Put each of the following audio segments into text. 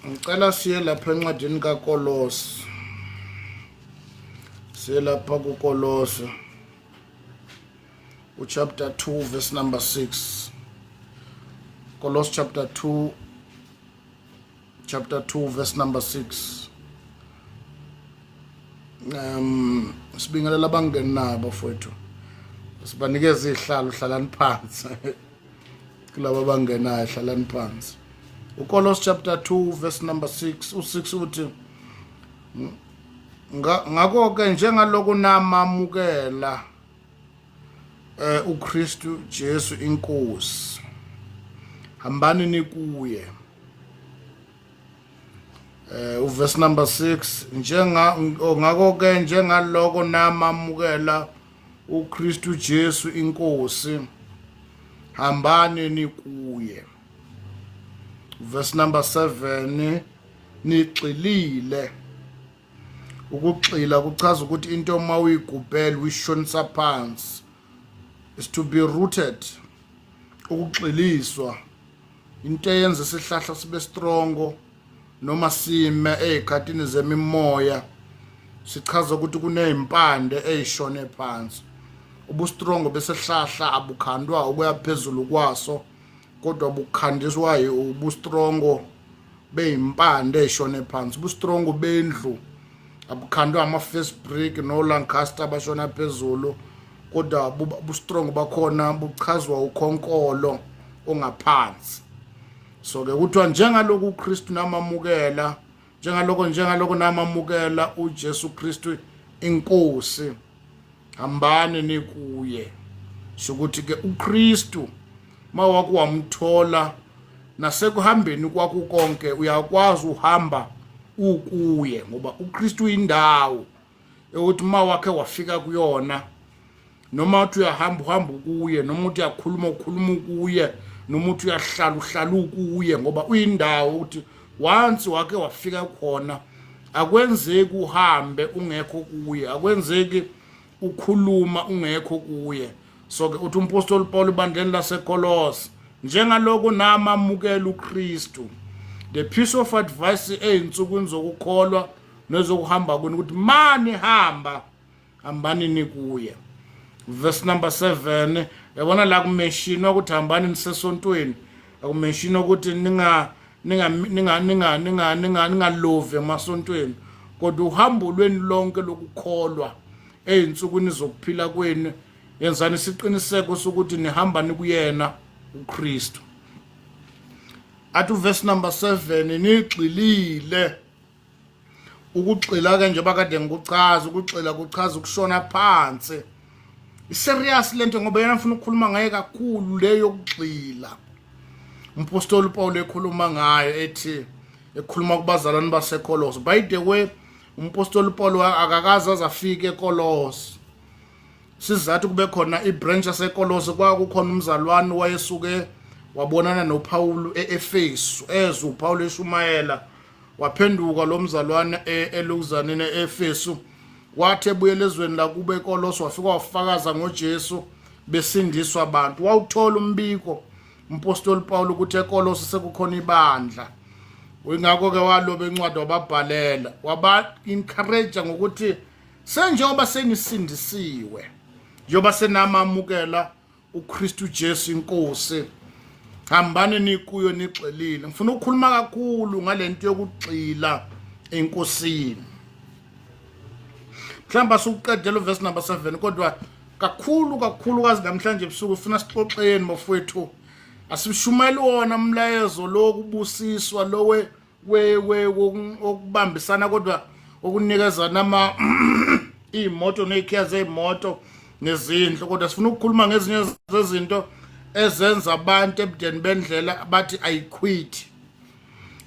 Ngicela siye lapha encwadini kaKolose. Siye lapha kuKolose chapter 2 verse number 6. Kolose chapter 2 verse number 6. Sibingelela abangeni nabo mfowethu. Sibanikeza ihlalo hlalani phansi. Kulabo abangenayo hlalani phansi. uKolose chapter 2 verse number 6 u6 uthi ngakho ke njengaloko namamukela uKristu Jesu inkosi hambani nikuye. Uverse number 6 ngakho ke njengaloko namamukela uKristu Jesu inkosi hambani nikuye. Verse number 7 nixilile. Ukuxila kuchaza ukuthi into uma uyigubhela uyishonisa phansi is to be rooted. Ukuxiliswa into eyenza isihlahla sibe strongo noma sime ezikhathini zemimoya sichaza ukuthi kunezimpande ezishone phansi. Ubustrongo besihlahla abukhandwa ukuya phezulu kwaso kodwa bukhandiswa ubustrongo beyimpande ezishone phansi. Ubustrongo bendlu abukhandwa ama-first brick no-Lancaster abashona phezulu kodwa ubustrongo bakhona buchazwa ukhonkolo ongaphansi. So ke kuthiwa njengalokhu uKristu namamukela njengalokho namamukela uJesu Kristu inkosi hambani nikuye. Sokuthi ke uKristu mawake wamthola nasekuhambeni kwakho konke uyakwazi uhamba ukuye ngoba uKristu indawo ukuthi mawake wafika kuyona noma uthi uyahamba ukuye noma uthi uyakhuluma ukuye noma uthi uyahlala ukuye ngoba uyindawo ukuthi once wake wafika khona akwenzeki uhambe ungekho kuye, akwenzeki ukhuluma ungekho kuye. So ke uthi umpostoli Paul ebandleni laseKolose njengaloko namamukela uKristu the piece of advice eyinsukwini zokukholwa nezokuhamba kwenu ukuthi mani hambani nikuye. Verse number 7 yabona la kumeshina ukuthi hambani nisesontweni, akumeshina ukuthi ningalove emasontweni kodwa uhambo lweni lonke lokukholwa eyinsukwini zokuphila kwenu yenzani isiqiniseko sokuthi nihamba nikuyena uKristu. Athu verse number 7 nixilile. Ukuxila ke nje bakade ngikuchaza ukuxila kuchaza ukushona phansi. Iserious lento ngoba yena ufuna ukukhuluma ngaye kakhulu leyo yokuxila. Umpostoli Paul ekhuluma ngayo ethi ekhuluma kubazalwane baseKolose. By the way umpostoli Paul akakaze azafike eKolose. Sizathu kube khona ibranch yaseKolose kwakukhona umzalwane wayesuke wabonana noPaul eEfesu ezwe uPaul eshumayela waphenduka lo mzalwane eluzaneni eEfesu wathi ebuyele ezweni la kube eKolose wafika wafakaza ngoJesu besindiswa abantu. Wawuthola umbiko umpostoli Paul ukuthi eKolose sekukhona ibandla. Ingakho ke waloba encwadi wababhalela waba encourage ngokuthi senjengoba senisindisiwe njengoba senamamukela uKristu Jesu inkosi hambani nikuyo nixelile. Ngifuna ukukhuluma kakhulu ngalento yokuxila enkosini. Mhlamba sukuqedela verse number 7 kodwa kakhulu kazi namhlanje ebusuku ufuna sixoxeni bafowethu asishumayela wona umlayezo lokubusiswa lowe okubambisana kodwa okunikeza nama imoto nekhiya zeimoto nezindlu kodwa sifuna ukukhuluma ngezinye zezinto ezenza abantu ebudeni bendlela bathi ayiquit.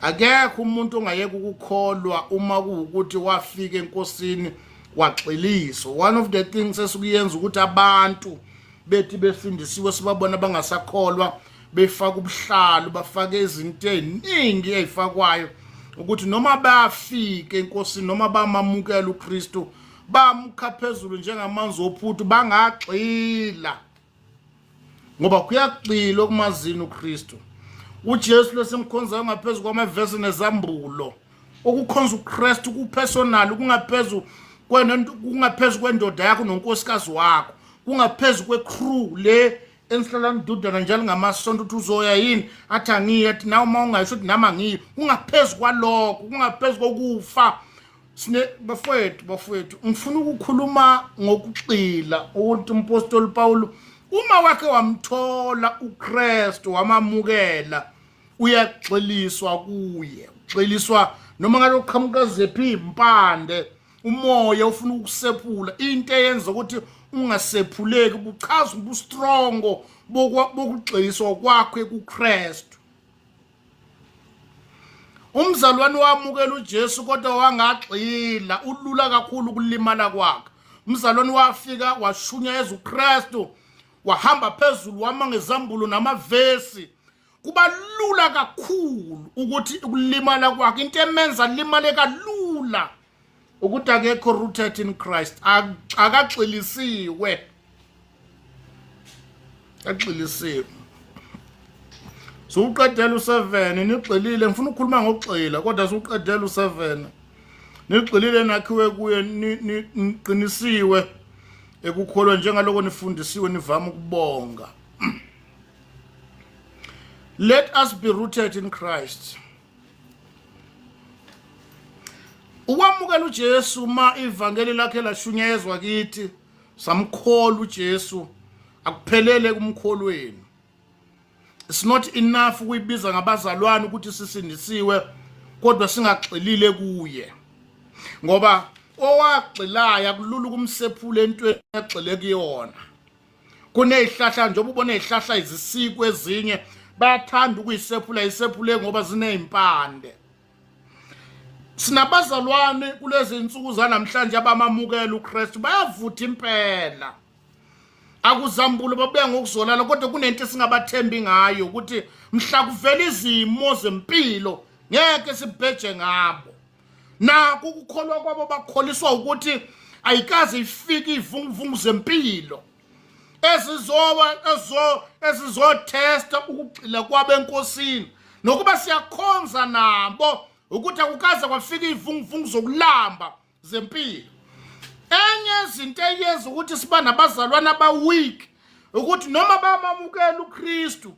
Akekho umuntu ongayeka ukukholwa uma kuukuthi wafika enkosini waxiliso. One of the things esikuyenza ukuthi abantu bethi besindisiwe sibabona bangasakholwa befaka ubuhlalo bafake izinto eziningi ezifakwayo ukuthi noma bayafika enkosini noma bamamukela uKristu bamkha phezulu njengamanzi ophuthu bangagxila ngoba kuyaxila okumazini uKristu. uJesu lesimkhonzayo ngaphezulu kwamavesi nezambulo ukukhonza uKristu kupersonal kungaphezu kwendoda yakho nonkosikazi wakho kungaphezu kwecrew le ensihlala ngidudana njalo ngamasonto ukuthi uzoya yini athi angiyi athi nawe uma ungasho ukuthi nami angiyi kungaphezu kwalokho kungaphezu kokufa bafowethu ngifuna ukukhuluma ngokuxila ukuthi umpostoli Paulo uma wakhe wamthola uKristu wamamukela uyaxiliswa kuye uxiliswa noma ngaloqhamuka zephi impande umoya ufuna ukusephula into eyenza ukuthi ungasephuleki buchaza ubustrongo bokuxiswa kwakhe kuKristu. Umzalwane wamukela uJesu kodwa wangaxila ulula kakhulu ukulimala kwakhe. Umzalwane wafika washunyeza uKristu wahamba phezulu wama ngezambulo namavesi kuba lula kakhulu ukuthi ukulimala kwakhe into emenza limale kalula ukuthi akekho rooted in Christ akaxilisiwe axilisiwe. So uqedela u7 nixilile ngifuna ukukhuluma ngokuxila kodwa suqedela u7 nixilile nakhiwe kuye niqinisiwe ekukholwa njengaloko nifundisiwe nivama ukubonga. Let us be rooted in Christ. Ukwamukela uJesu ma ivangeli lakhe lashunyezwa kithi samkholwa uJesu akuphelele kumkholweni. It's not enough ukuyibiza ngabazalwane ukuthi sisindisiwe kodwa singaxilile kuye ngoba owaxilaya kulula kumsephula entweni exile kuyona. Kunezihlahla njengoba ubona izihlahla izisiko ezinye bayathanda ukuyisephula isephule ngoba zinezimpande. Sinabazalwane kulezi insuku zanamhlanje abamamukela uKristu bayavutha impela akuzambulo babuya ngokuzolala kodwa kunento esingabathembi ngayo ukuthi mhla kuvela izimo zempilo ngeke sibheje ngabo. Naku ukukholwa kwabo bakholiswa ukuthi ayikaze ifike ivunguvungu zempilo ezizotesta ukuxila kwabo enkosini nokuba siyakhonza nabo ukuthi akukaze kwafika ivunguvungu zokulamba zempilo. Enye izinto eyenza ukuthi siba nabazalwane abaweak ukuthi noma bamamukela uKristu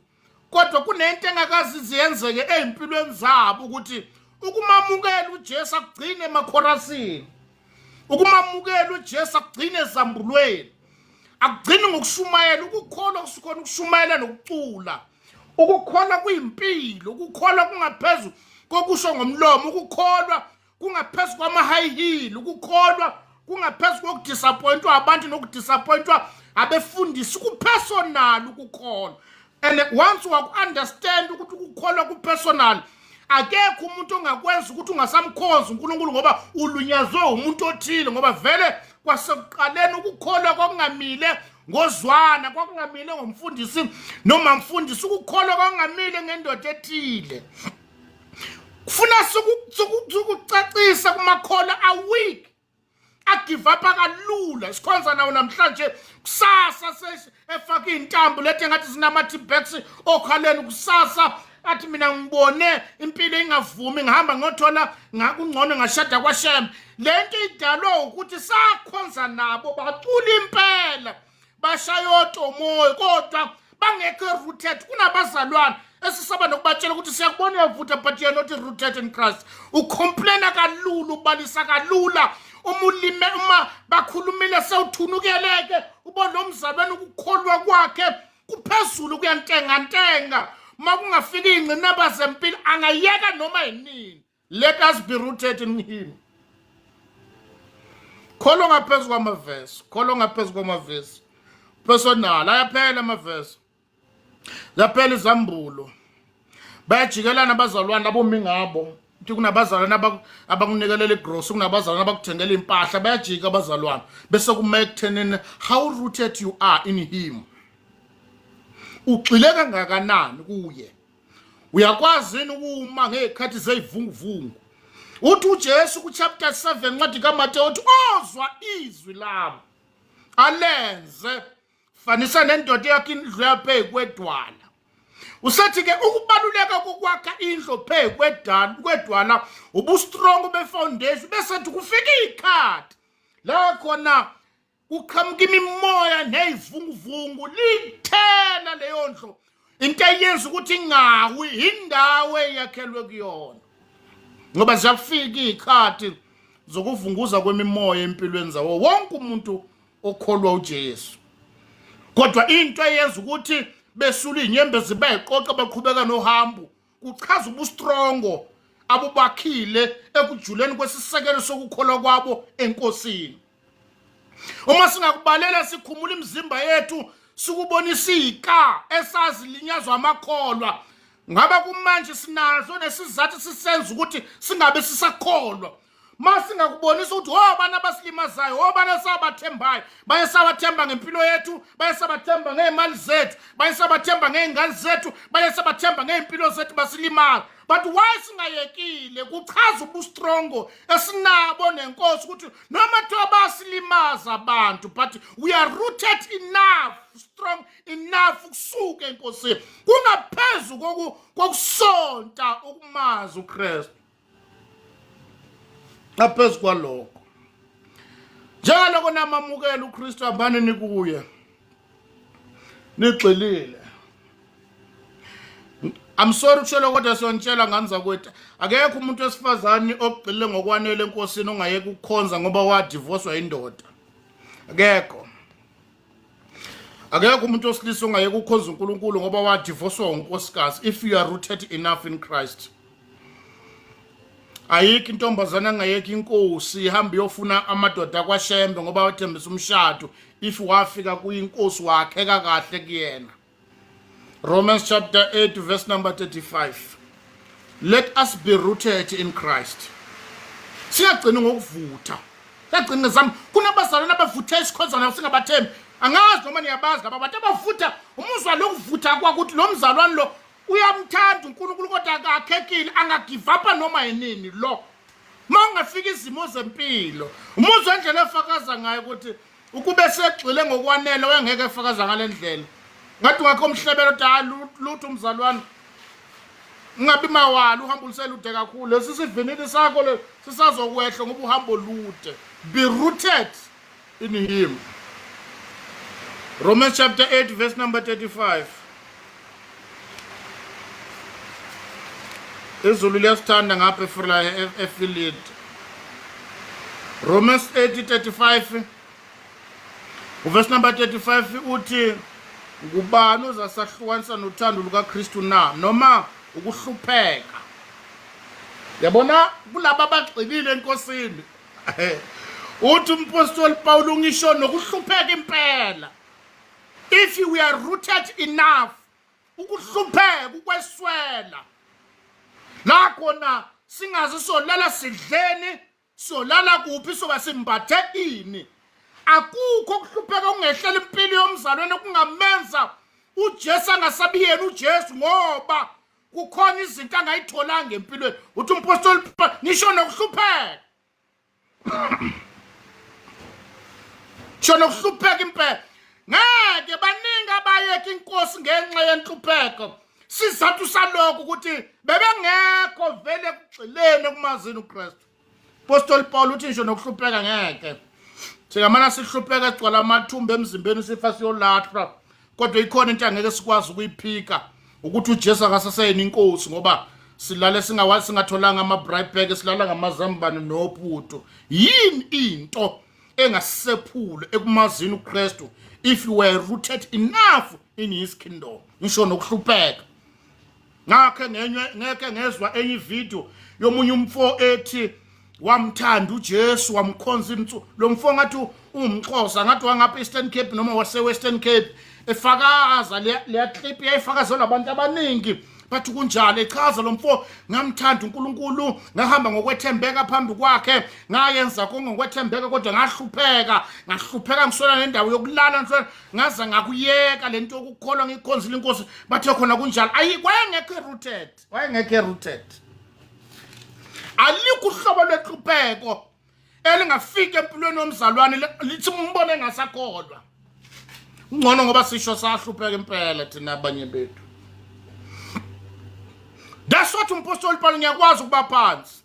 kodwa kunento engakazi ziyenzeke ezimpilweni zabo ukuthi ukumamukela uJesu akugcine emakhorasini, ukumamukela uJesu akugcine ezambulweni, akugcine ngokushumayela. Ukukholwa kusikhona ukushumayela nokucula. Ukukholwa kuyimpilo, ukukholwa kungaphezulu kokusho ngomlomo, ukukholwa kungaphezulu kwama-high heel, ukukholwa kungaphezulu kokudisappointwa abantu nokudisappointwa abefundisi. Kupersonal ukukholwa, and once waku-understand ukuthi ukukholwa kupersonal akekho umuntu ongakwenza ukuthi ungasamkhonza uNkulunkulu ngoba ulunyazwe umuntu othile, ngoba vele kwasekuqaleni ukukholwa kwakungamile ngozwana, kwakungamile ngomfundisi noma mfundisi. Ukukholwa kwakungamile ngendoda ethile. Kufuna ukucacisa kumakholwa aweak agive up kalula. Sikhonza nawo namhlanje kusasa efaka intambo lethe ngathi zinama-T-backs okhaleni kusasa athi mina ngibone impilo ingavumi ngihamba ngothola ngakungcono ngashada kwaShem. Lento idalwe ukuthi sakhonza nabo bacula impela bashayoto moyo kodwa bangekho rooted. Kunabazalwane esisaba nokubatshela ukuthi siyakubona uyavutha but you're not rooted in Christ. Ucomplaina kalula, ubalisa kalula. Umulime uma bakhulumile sewuthunukeleke ubona umzalwane ukukholwa kwakhe kuphezulu kuyantenga. Makungafika ingcinaba zempilo angayeka noma yinini. Let us be rooted in him. Kholo ngaphezulu kwamavesi, kholo ngaphezulu kwamavesi. Personal ayaphela amavesi, laphela izambulo. Bayajikelana abazalwane abomi ngabo. Uthi kunabazalwane abakunikelela igross, kunabazalwane abakuthengela impahla, bayajika abazalwane bese kumake thenini how rooted you are in him. Uxile kangakanani kuye? Uyakwazi ukuma ngekhathi zeyivunguvungu? Uthi uJesu kuchapter 7 ncwadi kaMateyu uthi ozwa izwi lami alenze fanisa nendoda yakhe indlu yaphe kwedwala usathi ke ukubaluleka kokwakha indlu phe kwedwala ubustrong befoundation besethi kufika ikhathi la khona kuqhamuka imimoya nezivunguvungu lithela leyo ndlu into eyenza ukuthi ingawi indawo eyakhelwe kuyona ngoba ziyafika ikhathi zokuvunguza kwemimoya empilweni zawo wonke umuntu okholwa uJesu. Kodwa into eyenza ukuthi besula inyembezi bayiqoqa baqhubeka nohambo kuchaza ubustrongo abubakhile ekujuleni kwesisekelo sokukholwa kwabo enkosini. Uma singakubalela sikhumula imizimba yethu sikubonisa ika esazilinyazwa amakholwa ngaba kumanje sinazo nesizathu sisenza ukuthi singabe sisakholwa. Masingakubonisa ukuthi obana basilimazayo obana sabathembayo bayesabathemba ngempilo yethu bayesabathemba ngeemali zethu bayesabathemba ngeingane zethu bayesabathemba ngeimpilo zethu basilimaza. But why singayekile kuchaza ubustrongo esinabo nenkosi ukuthi noma thiwa basilimaza abantu but we are rooted enough strong enough ukusuka enkosini kungaphezu kokusonta ukumazi uKristu. Ngaphezu kwalokho njengaloko namamukela uKristu abane nikuye nigxilile. I'm sorry ukutshela kodwa siyonitshela nganza kwethu akekho umuntu wesifazane ogxile ngokwanele enkosini ongayeka ukukhonza ngoba wadivorcewa indoda. Akekho umuntu osilisa ongayeka ukukhonza uNkulunkulu ngoba wadivorcewa unkosikazi if you are rooted enough in Christ. Ayikho intombazana angayeka inkosi ihamba yofuna amadoda kwaShembe ngoba wathembisa umshado if wafika kuyinkosi wakheka kahle kuyena. Romans chapter 8 verse number 35. Let us be rooted in Christ. Siyagcina ngokuvutha. Siyagcina ngezami kunabazalwane abavutha isikhonzana singabathembi. Angazi noma niyabazi ngaba abantu abavutha umuzwa lokuvutha kwakuthi lo mzalwane lo uyamthanda uNkulunkulu kodwa akakhekile angagive up noma yinini lo. Mangafika izimo zempilo umuzwa endlela efakaza ngayo ukuthi ukube segxile ngokwanele wengeke efakaza ngalendlela. Ngathi ngakho umhlebelo lutho umzalwane ngabi mawala uhambo luselude kakhulu lesisivinini sakho le sisazokwehla ngoba uhambo lude. Be rooted in him. Romans chapter 8 verse number 35. Izulu liyasithanda ngapha eFilipi. Romans 8:35 verse number 35 uthi ngubani ozasahlukanisa nothando lukaKristu na noma ukuhlupheka. Yabona kulabo abagxilile enkosini uthi umpostoli Paul ungisho nokuhlupheka impela. If we are rooted enough ukuhlupheka ukweswela la khona singazi solala sidleni solala kuphi soba simbathe ini. Akukho ukuhlupheka ungehlela impilo yomzalwane kungamenza uJesu angasabi yena uJesu ngoba kukhona izinto angayitholanga empilweni. Uthi umpostoli nisho nokuhlupheka. Shona ukuhlupheka impela. Ngeke baningi abayeka inkosi ngenxa yenhlupheko. Sizathu salokho ukuthi bebengekho vele kugxilene kumazini uKristu. Apostoli Paul uthi nje nokuhlupheka ngeke. Singamana sihlupheka egcwala amathumba emzimbeni sifa siyolahlwa kodwa ikhona into angeke sikwazi ukuyiphika ukuthi uJesu akasaseyini inkosi ngoba silale singawazi singatholanga ama-bribe bag silala ngamazambane noputo. Yini into engasisephule ekumazini uKristu if you were rooted enough in his kingdom. Ngisho nokuhlupheka ngeke ngezwa enye video yomunye umfo ethi wamthanda uJesu wamkhonza insuku. Lo mfo ngathi umXhosa ngathi wangapha Eastern Cape noma wase Western Cape efakaza le clip yayifakazelwa abantu abaningi bathi kunjalo echaza lo mfo ngamthanda uNkulunkulu ngahamba ngokwethembeka phambi kwakhe ngayenza konke ngokwethembeka kodwa ngahlupheka ngisona nendawo yokulala ngisona ngaza ngakuyeka lento yokukholwa ngikhonzile inkosi bathe khona kunjalo wayengeke rooted. Alikho uhlobo lwenhlupheko elingafika empilweni yomzalwane lithi umbone engasakholwa. Ungcono ngoba sisho sahlupheka impela thina abanye bethu. That's what umpostoli Paul ngiyakwazi ukuba phansi.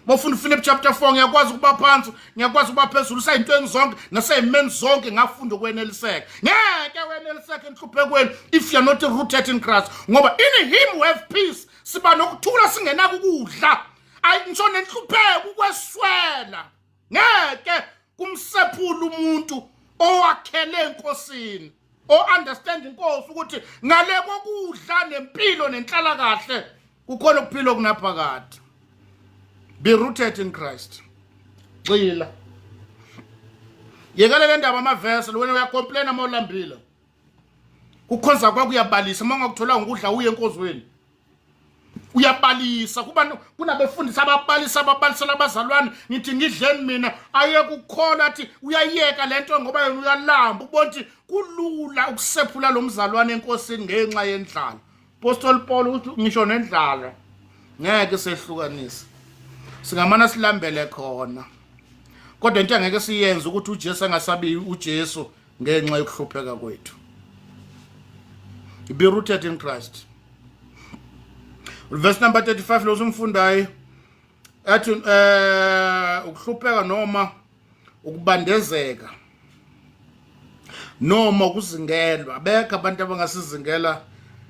Mofuna Philip chapter 4 ngiyakwazi ukuba phansi, ngiyakwazi ukuba phezulu sayintweni zonke naseyimeni zonke ngafunda ukweneliseka. Ngeke weneliseke enhluphekweni if you are not rooted in Christ. Ngoba in him we have peace. Siba nokuthula singenako ukudla. Ayintsho nenhlupheko ukweswela. Ngeke kumsephula umuntu owakhele enkosini. O understand inkosi ukuthi ngale kokudla nempilo nenhlala kahle kukhona ukuphila okunaphakade. Be rooted in Christ. Xila. Yekale le ndaba amaverse wena uyacomplaina mawulambile. Kukhonza kwakho uyabalisa mangakuthola ngokudla uye enkozweni. Uyabalisa kuba kunabefundisi ababalisela abazalwane ngithi ngidleni mina aye kukhola athi uyayeka lento ngoba yena uyalamba ubonthi kulula ukusephula lo mzalwane enkosini ngenxa yendlala. Apostle Paul uthi ngisho nendlala ngeke sehlukanise. Singamana silambele khona. Kodwa into angeke siyenze ukuthi uJesu angasabi uJesu ngenxa yokuhlupheka kwethu. Be rooted in Christ. Verse number 35 lo umfundayo athi ukuhlupheka noma ukubandezeka noma ukuzingelwa abekho abantu abangasizingela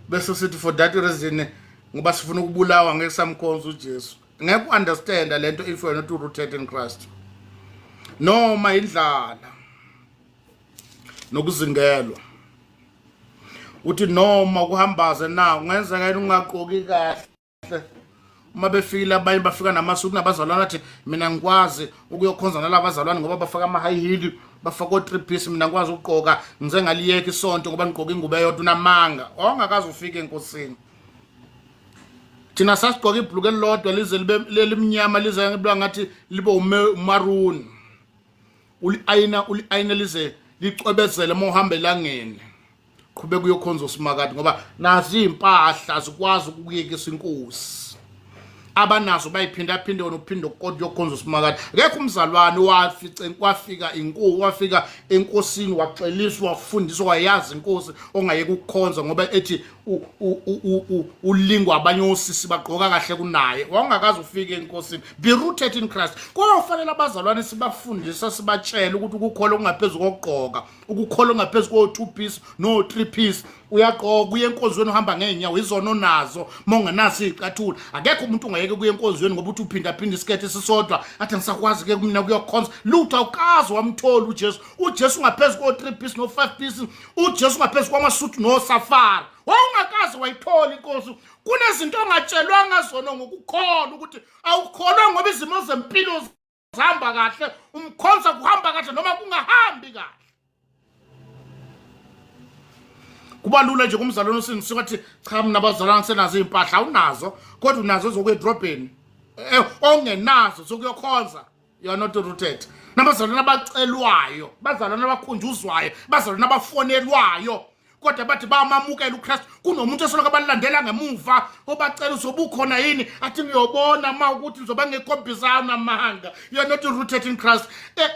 bese sithi for that reason ngoba sifuna ukubulawa ngesamkhonza uJesu. Ngeke understand lento if you are not rooted in Christ. Noma indlala nokuzingelwa uthi noma ukuhambaze na ungenzeka ungaqoki kahle uma befika abanye bafika namasuku nabazalwane athi mina ngikwazi ukuyokhonza nalabo bazalwane ngoba bafaka ama high heel bafaka o 3 piece mina ngikwazi ukuqoka ngize ngaliyeka isonto ngoba ngiqoka ingubo eyodwa unamanga ongakazi ufike enkosini. Thina sasiqoka ibhuluku elilodwa lize libe lemnyama lize ngibula ngathi libe umaroon uli-ayina lize licwebezele uma uhamba elangeni qhubeka uyokhonza usimakade ngoba nazi impahla zikwazi ukuyekisa inkosi abanazo bayiphinda nokuphinde ukodwa yokhonza usimakade. Akekho umzalwane wafika enkosini waxeliswa wafundiswa wayazi inkosi ongayeka ukukhonza ngoba ethi ulingwa abanye osisi bagqoka kahle kunaye wangakazi ufike enkosini. Be rooted in Christ. Kufanele abazalwane sibafundisa sibatshela ukuthi ukukholwa okungaphezulu kokugqoka ukukholwa ongaphezulu ko 2 piece no 3 piece uyaqoka uye enkonzweni uhamba ngeenyawo izono nazo mongenazi iqathula. Akekho umuntu ungayeke kuye enkonzweni ngoba uthi uphinda isikete esisodwa athi ngisakwazi ke mina kuyokhonza lutha ukazi wamthola uJesu. uJesu ungaphezulu ko 3 piece no 5 piece uJesu ungaphezulu kwamasuthi no safari. Wawungakazi wayithola inkosi. Kunezinto ongatshelwanga zona ngokukholwa ukuthi awukholwa ngoba izimo zempilo zihamba kahle umkhonza kuhamba kahle noma kungahambi kahle. Kubalula nje kumzalwane usinisuka athi cha mina abazalwane senazo impahla unazo kodwa unazo zokuya edrobheni ongenazo zokuyokhonza. You are not rooted. Nabazalwane abacelwayo bazalwane abakhunjuzwayo bazalwane abafonelwayo kodwa bathi bayamamukela uKristu. Kunomuntu esoloko abalandela ngemuva obacela uzobukhona yini athi ngiyobona ma ukuthi ngizoba ngekhombisa namanga. You are not rooted in Christ.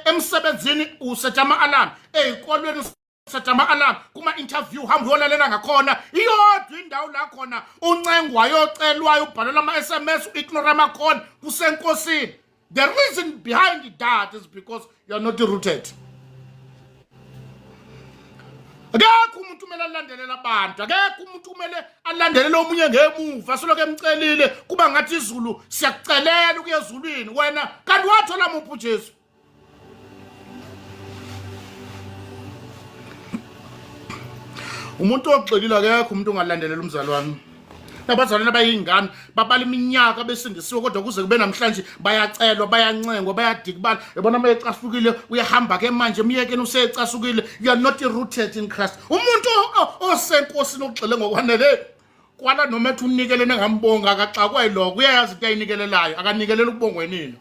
Emsebenzini usetha ama-alarm ezikolweni Satama alarm kuma interview hamba uyolalela ngakhona iyodwa indawo la khona uncengwayo ocelwayo ubhalela ama SMS ignore amakhona kusenkosini. The reason behind that is because you are not rooted. Akekho umuntu kumele alandelela abantu, akekho umuntu kumele alandelela omunye ngemuva soloke emcelile kuba ngathi izulu siyakucelela ukuya ezulwini wena kanti wathola muphi uJesu. Umuntu oxolile akekho umuntu ongalandelela umzalwane. Abazalwane abayingane babala iminyaka besindisiwe kodwa kuze kube namhlanje bayacelwa bayancengwa bayadikibala yabona mayecasukile uyahamba ke manje umyekeni usecasukile. You are not rooted in Christ. Umuntu osenkosini ogxile ngokwanele kwala noma ethi unikelene ngambonga akaxakwa yiloko uyayazi into ayinikelelayo akanikelele ukubongweni nini.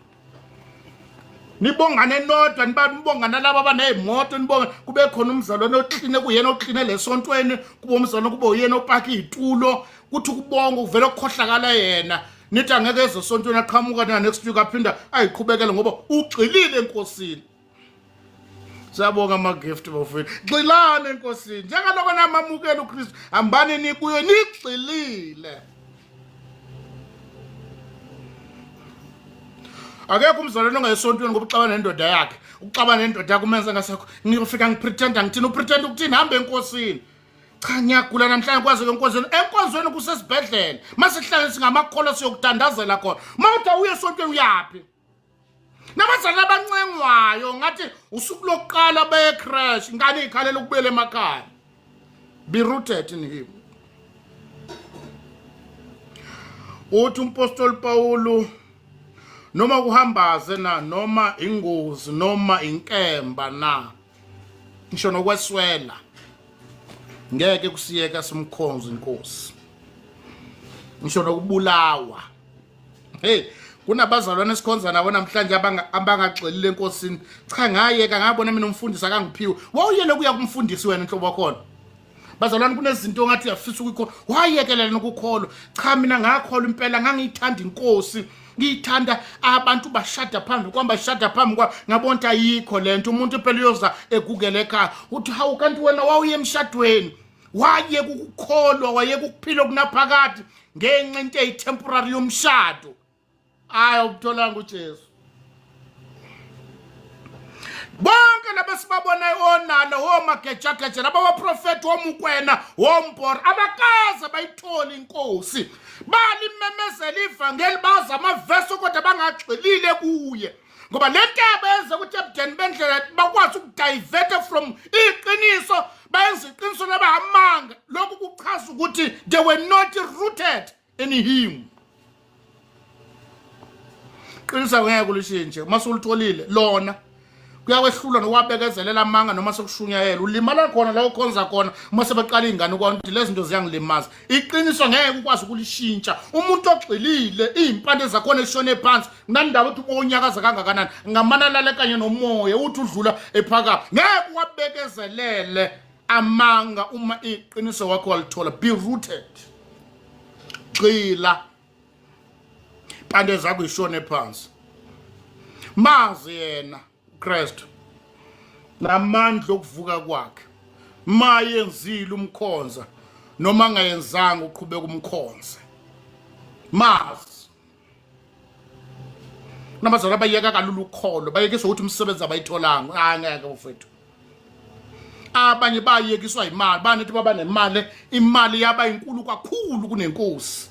Nibongane nodwa nibambongana laba abanezimoto nibonga kube khona umzalwane okline kuyena okline lesontweni kuba umzalwane kube uyena opaka izitulo kuthi ukubonga uvela ukukhohlakala yena nithi angeke ezosontweni aqhamuka next week aphinda ayiqhubekele ngoba ugxilile enkosini. Siyabonga ama gift bafowethu gxilane enkosini njengaloko namamukela uKristu hambani nikuyo nigxilile. akekho umzalwane ongayisontweni ngoba uxabana nendoda yakhe. Ukuxabana nendoda yakhe umenza ngasekho ngiyofika ngipretenda ngithini upretenda ukuthini hambe enkosini. Cha ngiyagula namhlanje kwaze enkonzweni. Enkonzweni kusesibhedlela. Masihlale singamakholwa siyokutandazela khona. Mawuthi uye esontweni uyapi? Nabazalwane abancengwayo ngathi usuku lokuqala baye crash ngane ikhalela ukubuyela emakhaya. Be rooted in him. Uthi umpostoli Paulo noma kuhambaze na noma ingozi noma inkemba na ngisho nokweswela ngeke kusiyeka simkhonza inkosi ngisho nokubulawa. Hey kunabazalwane esikhonza nabo namhlanje abangaxelile enkosini. Cha ngayeka ngabona mina umfundisi akangiphiwe. Wawuyele kuya kumfundisi wena inhlobo wakhona. Bazalwane kunezinto ngathi uyafisa ukukholwa. Wayekelela ukukholwa. Cha mina ngakholwa impela ngangiyithanda inkosi. Ngiyithanda abantu bashada phambi kwamba bashada phambi kwa ngabona ayikho lento umuntu phela uyoza egugele ekhaya uthi hawu kanti wena wawuye emshadweni waye ukukholwa waye ukuphila kunaphakade ngenxa into eyitemporary yomshado. Hayi ubutholanga uJesu. Bonke labasibabona onalo womagejageja laba baprofeti womukwena wombora abakaza bayithola inkosi balimemezela ivangeli baza amavesi kodwa bangagxilile kuye ngoba lentebe yenze ukuthi ebudeni bendlela bakwazi ukudivert from iqiniso bayenza iqiniso labahamanga. Lokhu kuchaza ukuthi they were not rooted in him. Qinisa ngeke ulishintshe masulitholile lona kuyawehlula nokwabekezelela amanga noma sokushunyayela ulimala khona la ukhonza khona uma sebeqala ingane ukuthi lezi zinto ziyangilimaza. Iqiniso ngeke ukwazi ukulishintsha. Umuntu ogxilile izimpande zakhona eshone phansi kunandawo uthi ubonyakaza kangakanani ngamanalala kanye nomoya uthi udlula ephakama ngeke wabekezelele amanga uma iqiniso wakho walithola. Be rooted. Gxila pande zakho ishone phansi mazi yena Kristu namandla okuvuka kwakhe mayenzile umkhonza noma angayenzanga uqhubeka umkhonze mazi. Nabazalwane bayeka kalula ukholo bayekiswa ukuthi umsebenzi abayitholanga angeke mfethu. Abanye bayekiswa imali banethi baba nemali imali yaba inkulu kakhulu kunenkosi.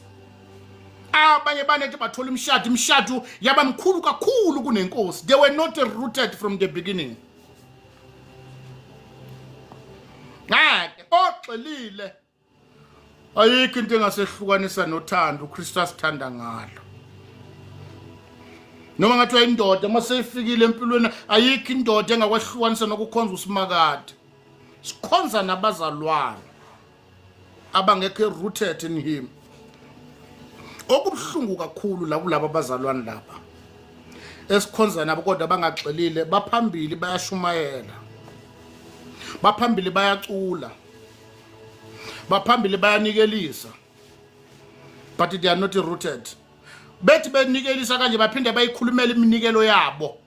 Abanye banethi bathola imshado yaba mkhulu kakhulu kunenkosi. They were not rooted from the beginning. Ngeke oxelile ayikho into engasehlukanisa nothando uKristu asithanda ngalo. Noma ngathi uyindoda maseyifikile empilweni ayikho indoda engakwehlukanisa nokukhonza usimakade. Sikhonza nabazalwane abangekho rooted in him. Okubuhlungu kakhulu la kulabo bazalwane laba esikhonza nabo kodwa bangagxilile baphambili bayashumayela baphambili bayacula baphambili bayanikelisa but they are not rooted. Bethi benikelisa kanje baphinde bayikhulumela iminikelo yabo.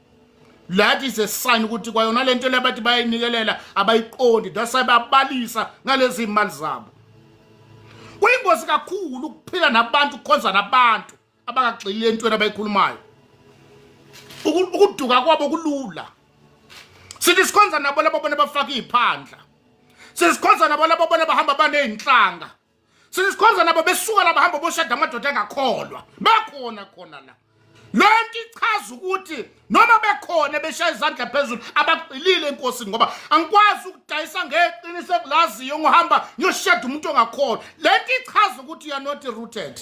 That is a sign ukuthi kwayona lento lebathi bayinikelela abayiqondi dasababalisa ngalezi imali zabo. Kuyingozi kakhulu ukuphila nabantu ukukhonza nabantu abangagxilile entweni abayikhulumayo. Ukuduka kwabo kulula. Sithi sikhonza nabo labo bona bafaka iziphandla. Sikhonza nabo labo bona bahamba baneyinhlanga. Sikhonza nabo besuka laba bahamba boshada amadoda engakholwa. Bakhona khona la. Lonke ichaza ukuthi noma bekhona beshaya izandla phezulu abaqilile enkosini ngoba angikwazi ukudayisa ngeqiniso ekulaziyo ngohamba ngiyoshada umuntu ongakholwa. Lento ichaza ukuthi you are not rooted.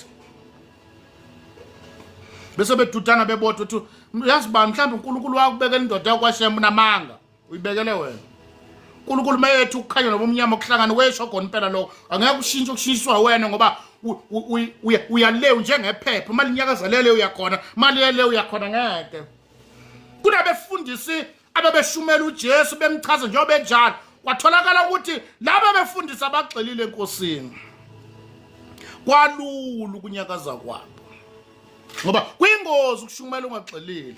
Bese bedudana bebodwa uthi yazi ba mhlawumbe uNkulunkulu wakubekela indoda yakwashema namanga uyibekele wena. uNkulunkulu mayethu ukukhanya nobumnyama okuhlangana wesho khona impela lokho angeke ushintshe ukushintshiswa wena ngoba uyaleyo njengephepha mali nyakaza lele uyakhona mali lele uyakhona ngeke. Kunabefundisi ababeshumela uJesu bemchaza njengoba enjalo kwatholakala ukuthi laba befundisa abagxilile enkosini kwalula ukunyakaza kwabo ngoba kuyingozi ukushumela ungagxilile.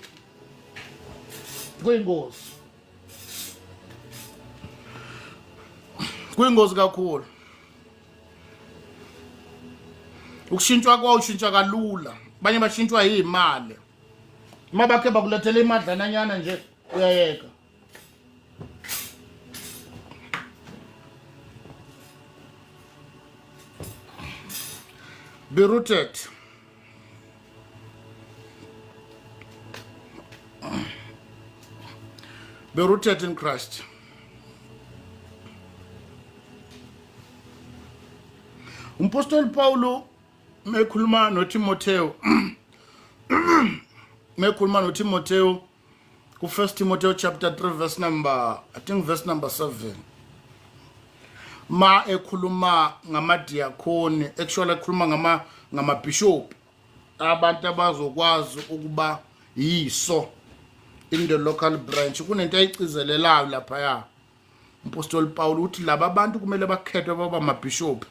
Kuyingozi kakhulu. Ukushintshwa kwawo ushintsha kalula. Banye bashintshwa izimali. mabakhe bakulethele imadlananyana nje uyayeka. Be rooted. Be rooted in Christ. Apostle Paulo mekhuluma noTimotheo mekhuluma noTimotheo ku 1 Timothy chapter 3 verse number, I think verse number 7. Ma ekhuluma ngamadiakoni, actually ekhuluma ngama-bishop, abantu abazokwazi ukuba yiso in the local branch. Kunento ayicizelelayo lapha ya Apostle Paul uthi laba abantu kumele bakhethwe baba ama-bishop.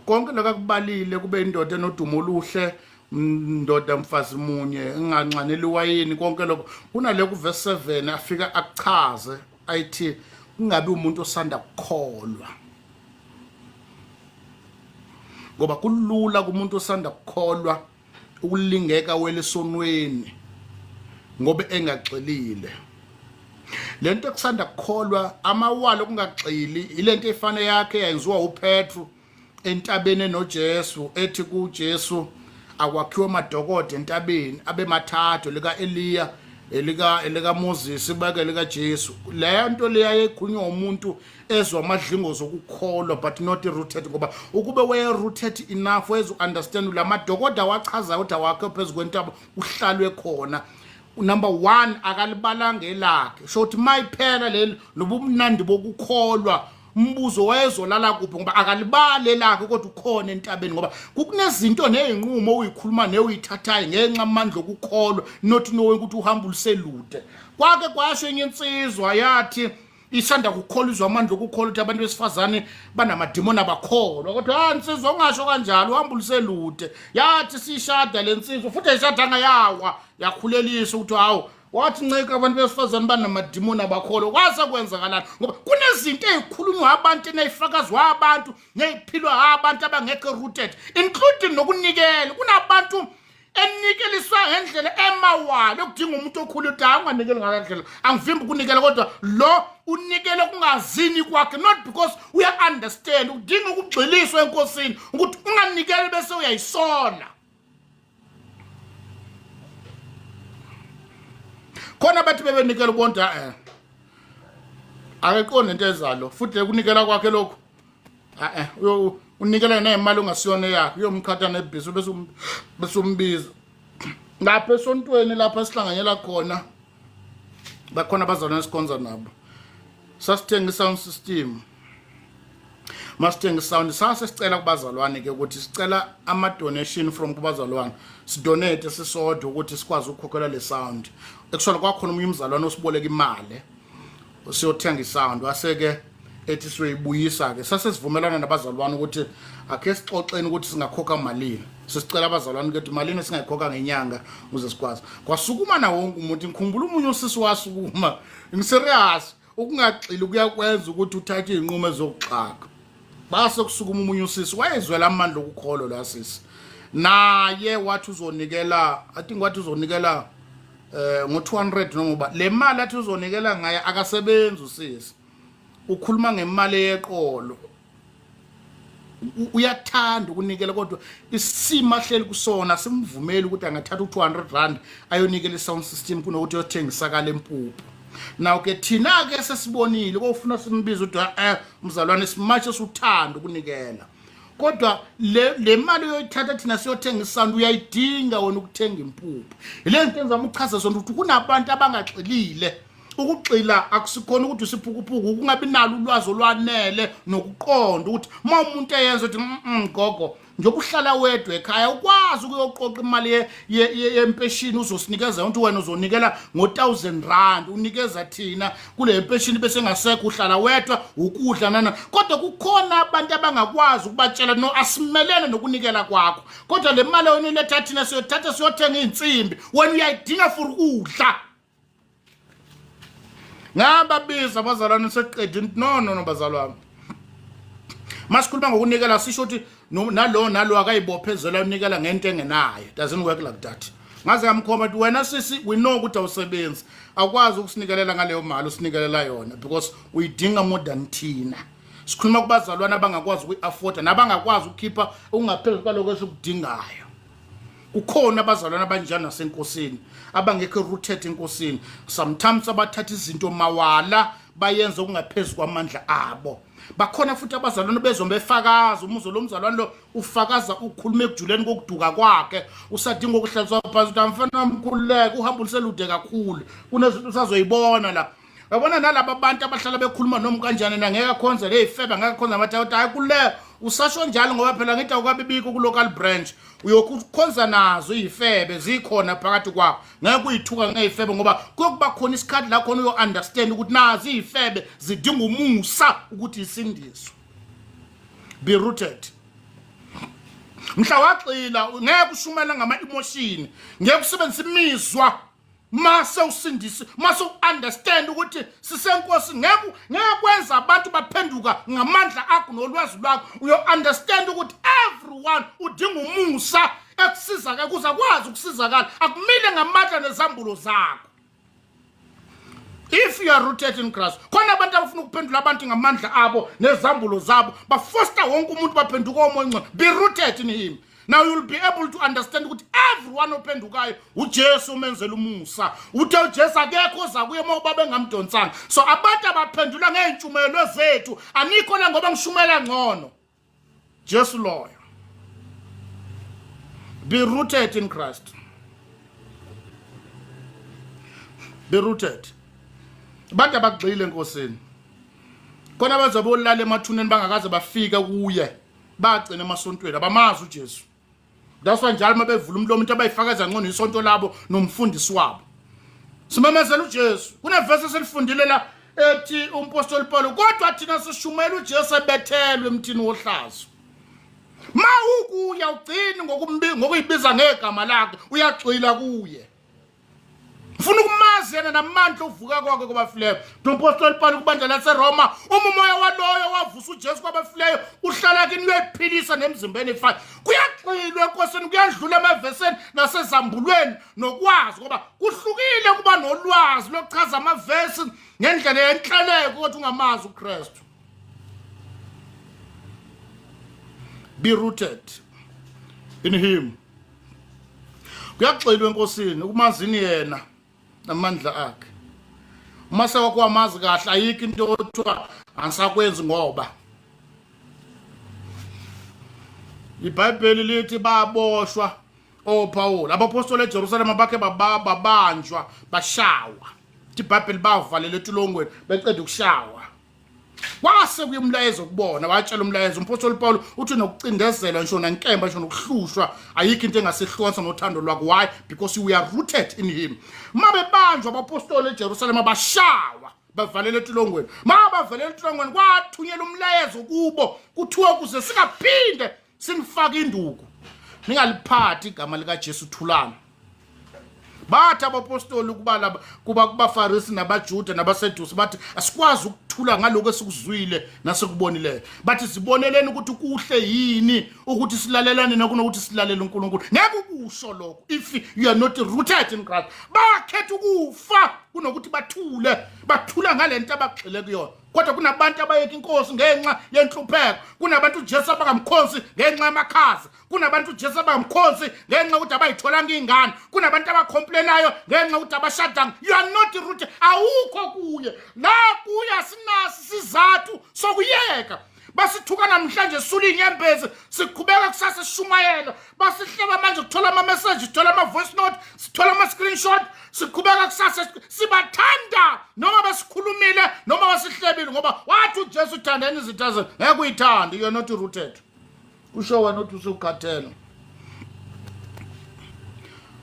Konke lakakubalile kube indoda enodumo oluhle, indoda mfazi munye, inganxaneli wayini, konke lokho. Kunale ku verse 7 afika akuchaze ayithi kungabi umuntu osanda ukukholwa. Ngoba kulula kumuntu osanda ukukholwa ukulingeka welesonweni ngoba engagxilile. Lento kusanda ukukholwa amawala okungagxili ilento efane yakhe yayenziwa uPetru entabeni noJesu, ethi kuJesu akwakhiwe amadokodo entabeni abemathathu, lika Eliya, elika Moses, ibeke lika Jesu. Le nto leya yekhulunywa umuntu ezwa amadlingo zokukholwa but not rooted, ngoba ukube we rooted enough wezu understand la madokodo awachaza ukuthi awakhe phezulu kwentaba uhlalwe khona. Number 1 akalibalanga elakhe, shothi mayiphela leli nobumnandi bokukholwa umbuzo wayezolala kuphi ngoba akalibale lakhe kodwa ukhona entabeni, ngoba kukunezinto nezinqumo uyikhuluma neyithathayo ngenxa amandla okukholwa, not knowing ukuthi uhamba uliselude. Kwake kwasho enye insizwa yathi isanda kukholizwa amandla okukholwa ukuthi abantu besifazane banamadimoni abakholwa, kodwa insizwa ungasho kanjalo uhamba uliselude. Yathi sishada lensizwa futhi eshada ngayawa yakhulelisa ukuthi hawo wathi nceka abantu besifazane banamadimoni abakholwa. Kwase kwenzakalana ngoba kunezinto ezikhulunywa abantu nezifakazwa abantu neziphilwa abantu abangekho rooted, including nokunikela. Kunabantu enikeliswa ngendlela emawala okudinga umuntu okhulu ukuthi anganikeli ngaleyo ndlela. Angivimbi ukunikela kodwa lo unikele kungazini kwakhe, not because we understand udinga ukugxiliswa enkosini ukuthi unganikeli bese uyayisola. Khona bathi bebenikela ubonda akeqonde into ezalo futhi ukunikela kwakhe lokho unikela nemali ongasiyona yakhe uyomkhatha nebhizi bese umbiza. Lapha esontweni lapha esihlanganyela khona bakhona abazalwane esikhonza nabo, sasithenga sound system. Masithenga sound sasicela kubazalwane ke ukuthi sicela ama donation from kubazalwane, sidonate sisodwa ukuthi sikwazi ukukhokhela le sound. Actually kwakhona umunye umzalwane osiboleka imali siyothenga isound, waseke ethi siyoyibuyisa ke. Sasesivumelana nabazalwane ukuthi akhe sixoxeni ukuthi singakhokha malini. Sisicela abazalwane ukuthi malini singayikhokha ngenyanga ukuze sikwazi. Kwasukuma na wonke umuntu, ngikhumbula umunye usisi wasukuma. Ngiserious ukungagxili kuyakwenza ukuthi uthathe izinqumo ezokuxaka. Base kusukuma umunye usisi wayezwela amandla okukholwa la sisi. Naye wathi uzonikela, I think wathi uzonikela ngo200 noma le mali athi uzonikela ngaye akasebenzi usisi. Ukhuluma ngemali yeqolo. Uyathanda ukunikela kodwa isima hleli kusona simvumeli ukuthi angathatha u200 rand ayonikela isound system kunokuthi yothengisa kale empuphu. Now ke thina ke sesibonile kofuna simbiza ukuthi mzalwane simache suthanda ukunikela, kodwa le mali yoyithatha thina siyothenga isound uyayidinga wena ukuthenga impuphu. Ile nto enza umchaza zonke ukuthi kunabantu abangaxilile. Ukugxila akusikhona ukuthi usiphukuphuku ukungabi nalo ulwazi olwanele nokuqonda ukuthi uma umuntu eyenza ukuthi gogo njengoba uhlala wedwa ekhaya ukwazi ukuyoqoqa imali yempeshini uzosinikeza ukuthi wena uzonikela ngo1000 rand unikeza thina kule mpeshini bese ngasekho uhlala wedwa ukudla nana. Kodwa kukhona abantu abangakwazi ukubatshela no asimelene nokunikela kwakho, kodwa le mali wena letha thina siyothatha siyothenga izinsimbi wena uyayidinga for ukudla. Ngababiza abazalwane seqedini no bazalwane. Masikhuluma ngokunikela sisho ukuthi nalo akayibophezela unikela ngento engenayo. Doesn't work like that. ngaze ngamkhomba ukuthi wena sisi we know ukuthi awusebenzi akwazi ukusinikelela ngaleyo mali usinikelela yona because uyidinga more than thina. Sikhuluma kubazalwana abangakwazi ukuyi-afforda nabangakwazi ukukhipha okungaphezulu kwaloko esikudingayo. Kukhona abazalwana abanjani nasenkosini abangekho rooted enkosini. Sometimes abathatha izinto mawala bayenza okungaphezulu kwamandla abo. Bakhona futhi abazalwane bezombe befakaza umuzo lomzalwane lo ufakaza ukhuluma ekujuleni kokuduka kwakhe usadinga ukuhlaliswa phansi ukuthi amfana wamkhululeka uhamba uselude kakhulu kunezinto usazoyibona la. Yabona nalabo abantu abahlala bekhuluma noma kanjani na ngeke akhonze lezifebe ngeke akhonza amathawuthi hayi kule usasho njalo ngoba phela ngithi awukabibiko ku local branch uyokukhonza nazo izifebe zikhona phakathi kwakho ngeke uyithuka ngezifebe ngoba kuyokuba khona isikhathi la khona uyo understand ukuthi nazi izifebe zidinga umusa ukuthi isindiswe. Be rooted. Mhla waxila ngeke ushumela ngama emotion ngeke usebenzise imizwa mase usindisi mase understand ukuthi sisenkosi ngeke kwenza abantu baphenduka ngamandla akho nolwazi lwakho uyo understand ukuthi everyone udinga umusa ekusiza ke kuza kwazi ukusizakala akumile ngamandla nezambulo zakho. If you are rooted in Christ khona abantu abafuna ukuphendula abantu ngamandla abo nezambulo zabo bafoster wonke umuntu baphenduka omonco. Be rooted in him. Now you'll be able to understand ukuthi everyone ophendukayo uJesu umenzela umusa uthe uJesu akekho oza kuye moba bengamdonsanga. So abantu abaphendula ngeentshumayelo zethu anikho la ngoba ngishumela ngcono. Jesu loyo. Be rooted in Christ. Be rooted. Abantu abagxile enkosini khona bazobolala emathuneni bangakaze bafika kuye bagcina emasontweni abamazi uJesu. That's why njalo mabevula umlomo into abayifakaza ngcono isonto labo nomfundisi wabo. Simemezela uJesu. Kunevesi eselifundile la ethi umpostoli Paul kodwa thina sishumela uJesu ebethelwe emthini wohlazo. Ma ukuya ugcini ngokuyibiza ngegama lakhe uyagxila kuye. Ufuna ukumazi yena namandla uvuka kwakhe kwabafileyo. Umpostoli Paul kubandla laseRoma umoya waloyo wavusa uJesu kwabafileyo uhlala kini uyiphilisa nemzimbeni efayo. Kuyaxilwa enkosini kuyadlula emaveseni nasezambulweni nokwazi ngoba kuhlukile kuba nolwazi lokuchaza amavesi ngendlela yenhleleko ukuthi ungamazi uKristu. Be rooted in him. Kuyaxilwa enkosini ukumazini yena namandla akhe. Umase wakho wamazi kahle ayikho into othiwa angisakwenzi ngoba iBhayibheli lithi baboshwa oPaul abapostoli eJerusalema bakhe babanjwa bashawa. iBhayibheli bavalele etulongweni beqeda ukushawa. Wase kuyimlayezo kubona watshela umlayezo umpostoli Paul uthi nokucindezela ngisho nankemba ngisho nokuhlushwa ayikho into engasihlonza nothando lwakho. Why? Because we are rooted in him. Mabe banjwa abapostoli eJerusalema bashawa bavalele etulongweni. Mabavalele etulongweni kwathunyelwa umlayezo kubo kuthiwa kuze singaphinde sinifake induku ningaliphathi igama lika Jesu thulana. Bathi abapostoli kuba kubaFarisi nabaJuda nabasedusi bathi asikwazi ukuthula ngaloko esikuzwile nasekubonileyo. Bathi siboneleni ukuthi kuhle yini ukuthi silalelane nakunokuthi silalele uNkulunkulu. Ngeke ukusho lokho if you are not rooted in Christ. Bakhetha ukufa kunokuthi bathula ngalento abagxile kuyona. Kodwa kunabantu abayeka inkosi ngenxa yenhlupheko. Kunabantu uJesu abangamkhonsi ngenxa yamakhaza. Kunabantu uJesu abangamkhonsi ngenxa ukuthi abayitholanga ingane. Kunabantu abacomplainayo ngenxa ukuthi abashadanga. You are not rooted. Awukho kuye. La kuya sinasi sizathu sokuyeka. Basithuka namhlanje sisula inyembezi siqhubeka kusasa sishumayela basihleba manje ukuthola ama message sithola ama voice note sithola ama screenshot siqhubeka kusasa sibathanda noma basikhulumile noma basihlebile ngoba wathi uJesu uthandeni izitha zenu ngeke uyithande. You are not rooted. Usho wena uthi usukhathela.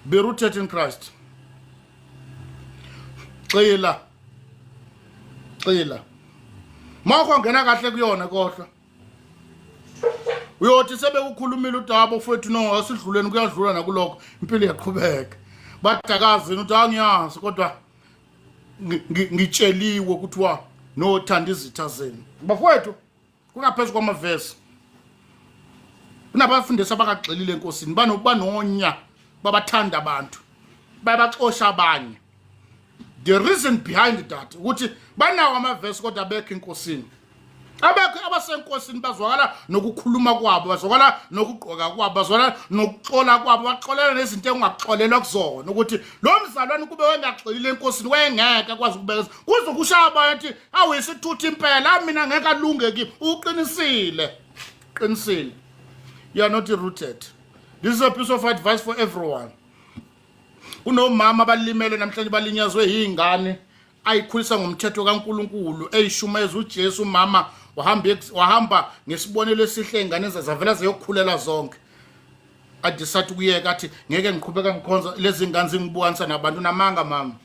Be rooted in Christ. Xila Makho ngena kahle kuyona kodwa uyothi sebekukhulumile udaba ufethu no asidluleni kuyadlula nakulokho impilo yaqhubeka. Badakazi ukuthi angiyazi kodwa ngitsheliwe ukuthi nothanda izitha zenu. Bafowethu kungaphezulu kwamavesi kunabafundisi abakagxilile enkosini banonya babathanda abantu bayabaxosha abanye. The reason behind that ukuthi banawo amavesi kodwa abekho enkosini. Abekho abasenkosini bazwakala nokukhuluma kwabo, bazwakala nokugqoka kwabo, bazwakala nokuxola kwabo, baxolela nezinto engaxolelwa kuzona ukuthi lo mzalwane kube wengaxolile enkosini wengeke kwazi ukubeka kuze kushaba yathi awuyisithutha impela mina ngeke alunge kimi. Uqinisile. You are not rooted. This is a piece of advice for everyone. Unomama abalimele namhlanje balinyazwe yingane ayikhulisa ngomthetho kaNkuluNkulu eyishumeza uJesu. Mama wahamba ngesibonelo esihle ingane zavela ziyokukhulela zonke. Adisathu kuyeka athi ngeke ngiqhubeka ngikhonza lezi ngane zingibukanisa nabantu namanga mama.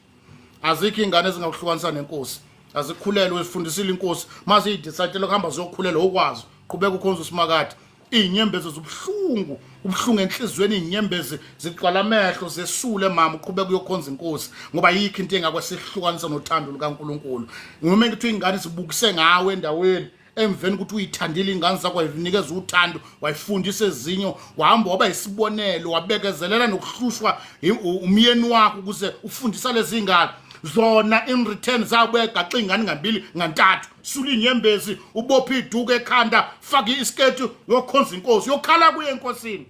Azikho ingane ezingakuhlukanisa nenkosi. Azikhulelwe uzifundisile inkosi mase idisathe ukuhamba ziyokukhulela okwazi. Qhubeka ukhonza uSimakade. Inyembezi zobuhlungu, ubuhlungu enhlizweni, inyembezi ziqala amehlo zesule mama uqhubeka uyokhonza inkosi ngoba yikho into engakwesihlukanisa nothando lukaNkuluNkulu. Ngome ngithi ingane zibukise ngawe endaweni emveni ukuthi uyithandile ingane zakho wayinikeza uthando wayifundisa ezinyo wahamba waba isibonelo wabekezelela nokuhlushwa umyeni wakho ukuze ufundisa lezi ingane zona in return zabuye gaxa ingane ngambili ngantathu sula inyembezi ubopha iduku ekhanda faka isketi yokhonza inkosi yokhala kuye enkosini.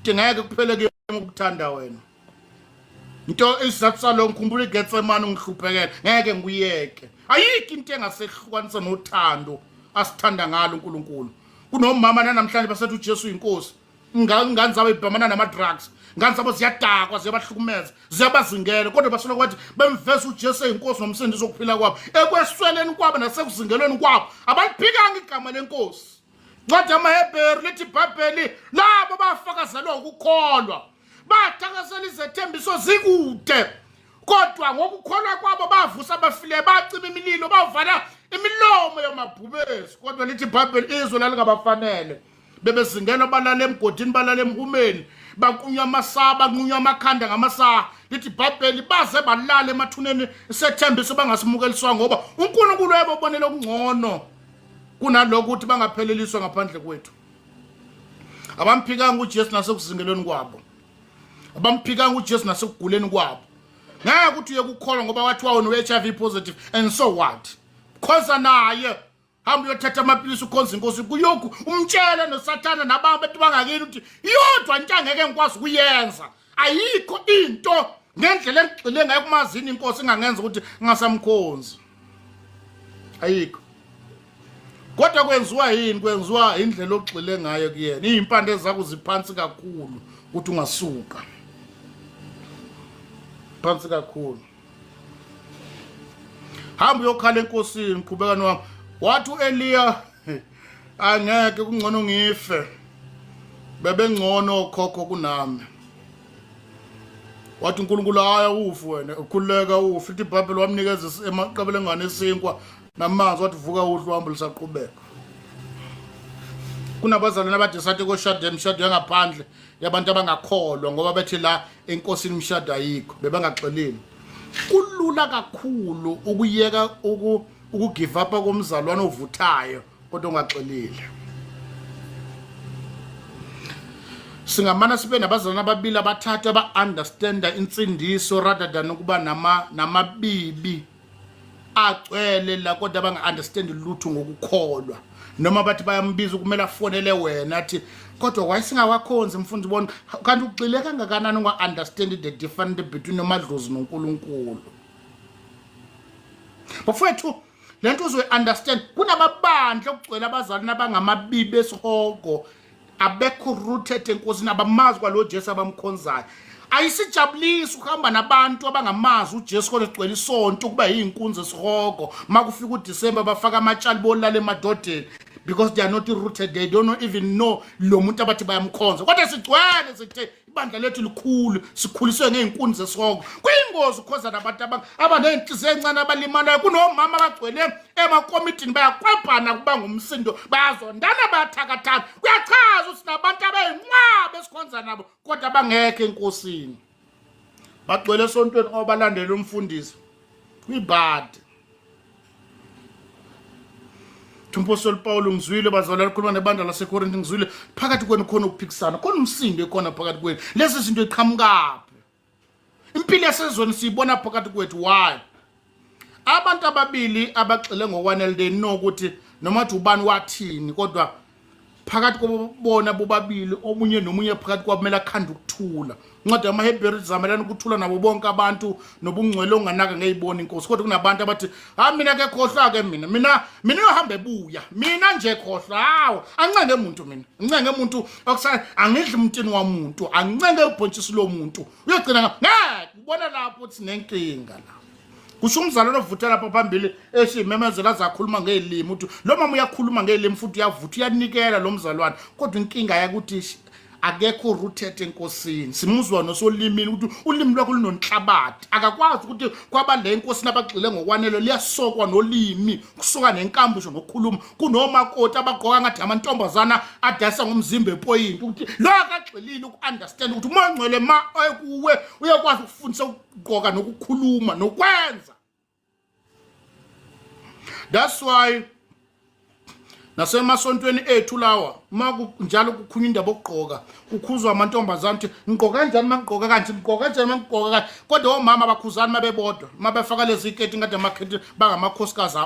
Ngeke kuphele ukuthanda wena into isizathu saloko ngikhumbula iGetsemane ngihluphekela ngeke ngiyeke. Ayikho into engasehlukanisa nothando asithanda ngalo uNkulunkulu. Kunomama namhlanje basethu uJesu inkosi. Ingane zabo ibhamana nama drugs. Ngane zabo ziyadakwa ziyabahlukumeza ziyabazingela kodwa basona kwathi bemvesa uJesu eyinkosi nomsindisi wokuphila kwabo. Ekwesweleni kwabo nasekuzingelweni kwabo abaliphikanga igama lenkosi. Ncwadi yamaHebheru lithi iBhayibheli labo bafakazelwa ukukholwa bathakazela izethembiso zikude kodwa ngokukholwa kwabo bavusa abafileyo bacima imililo bavala imilomo yamabhubesi. Kodwa lithi iBhayibheli izwe lalingabafanele bebezingelwa balala emgodini balala emhumeni baqunywa amasaba baqunywa amakhanda ngamasaha. Lithi iBhayibheli baze balala emathuneni isethembiso bangasimukeliswa ngoba uNkulunkulu wayebonele okungcono kunalokho ukuthi bangapheleliswa ngaphandle kwethu. Abamphikanga uJesu nasekuzingelweni kwabo, abamphikanga uJesu nasekuguleni kwabo. Ngeke ukuthi uye kukholwa ngoba wathi wawo no-HIV positive and so what? Khonza naye hamba uyothatha amaphilisi ukhonza inkosi kuyoku umtshela noSathana nabanye bethu bangakini ukuthi yodwa into angeke ngikwazi ukuyenza. Ayikho into ngendlela engigxile ngayo kumazini inkosi ingangenza ukuthi ngingasamkhonzi. Ayikho. Kodwa kwenziwa yini? Kwenziwa indlela ogxile ngayo kuyena. Izimpande zakho ziphansi kakhulu ukuthi ungasuka. Phansi kakhulu. Hamba uyokhala enkosini qhubekani wami. Wathi uEliya angeke kungcono ngife. Bebengcono okhokho kunami. Wathi uNkulunkulu haya ufu wena ukhuleka ufu. Ithi iBhayibheli wamnikeza emaqabelengane esinkwa namanzi wathi vuka udlu uhambo lisaqhubeka. Kunabazalwane abadesathi koshada emshado yangaphandle yabantu abangakholwa ngoba bethi la enkosini umshado ayikho bebangaxeleli. Kulula kakhulu ukuyeka ukugive up komzalwane ovuthayo kodwa ungaxeleli. Singamana sibe nabazalwane ababili abathathu aba-understanda insindiso rather than ukuba namabibi acwele la kodwa banga-understand lutho ngokukholwa. Noma bathi bayambiza kumele afonele wena athi kodwa wayesingawakhonzi mfundi bona kanti ugxile kangakanani unga-understand the difference between amadlozi noNkulunkulu. Bafowethu lento uzoyi-understand kunamabandla okugcwele abazalwane abangamabibi esihogo abekho rooted enkosini abamazi kwalo Jesu abamkhonzayo. Ayisijabulisi ukuhamba nabantu abangamazi uJesu kodwa egcwele isonto kuba yinkunzi esihogo makufika uDisemba bafaka amatshali bolala emadodeni because they are not rooted, they don't even know lo muntu abathi bayamkhonza. Kodwa sigcwele sithe ibandla lethu likhulu sikhuliswe ngeenkunzi esihogo. Kuyingozi ukhoza nabantu abanenhliziyo encane abalimalayo kunomama abagcwele emakomitini bayakwebhana kuba ngumsindo bayazondana bayathakathana. Kuyachaza ukuthi nabantu abayinqaba esikhonza nabo kodwa bangekho enkosini. Bagcwele esontweni ngoba balandela umfundisi. Kuyibadi. Umpostoli Paul ngizwile bazalwane khuluma nebandla laseKorinthi ngizwile phakathi kwenu khona ukuphikisana khona umsindo ekhona phakathi kwenu lezi zinto iqhamukaphi impilo esezweni siyibona phakathi kwethu. Why? Abantu ababili abagxile ngokwanele they know ukuthi noma uthi ubani wathini kodwa phakathi kobona bobabili omunye nomunye phakathi kwabo kumele akhanda ukuthula. Incwadi yamaHebheru izamelana ukuthula nabo bonke abantu nobungcwele onganaka ngeyibona inkosi. Kodwa kunabantu abathi mina ke khohlwa ke mina uhambe ebuya mina nje khohlwa hawo ancenge umuntu mina ngincenge umuntu okusaya angidli umntini wamuntu ancenge ubhontshisi lo muntu uyogcina ngeke ubona lapho uthi nenkinga la. Kusho umzalwane ovutha lapha phambili esimemezela zakhuluma ngelimi uthi lo mama uyakhuluma ngelimi futhi uyavutha uyanikela lo mzalwane kodwa inkinga yakuthi akekho rooted enkosini. Simuzwa nosolimini ukuthi ulimi lwakho lunonhlabathi akakwazi ukuthi kwabale enkosini abagxile ngokwanele liyasokwa nolimi kusuka nenkambusho nokukhuluma kunomakoti abagqoka ngathi amantombazana adasa ngomzimba epoint ukuthi lo akagxilile ukunderstand ukuthi umoya ngcwele ma kuwe uyakwazi ukufundisa ukugqoka nokukhuluma nokwenza. That's why nasemasontweni ethu lawa njalo kukhunywa indaba okugqoka kukhuzwa amantombazana ukuthi ngigqoka kanjani mangigqoka kanje ngigqoka kanjani mangigqoka kanje kodwa omama abakhuzani mabebodwa mabefaka lezi iketi ngathi amakhethi bangamakhosikazi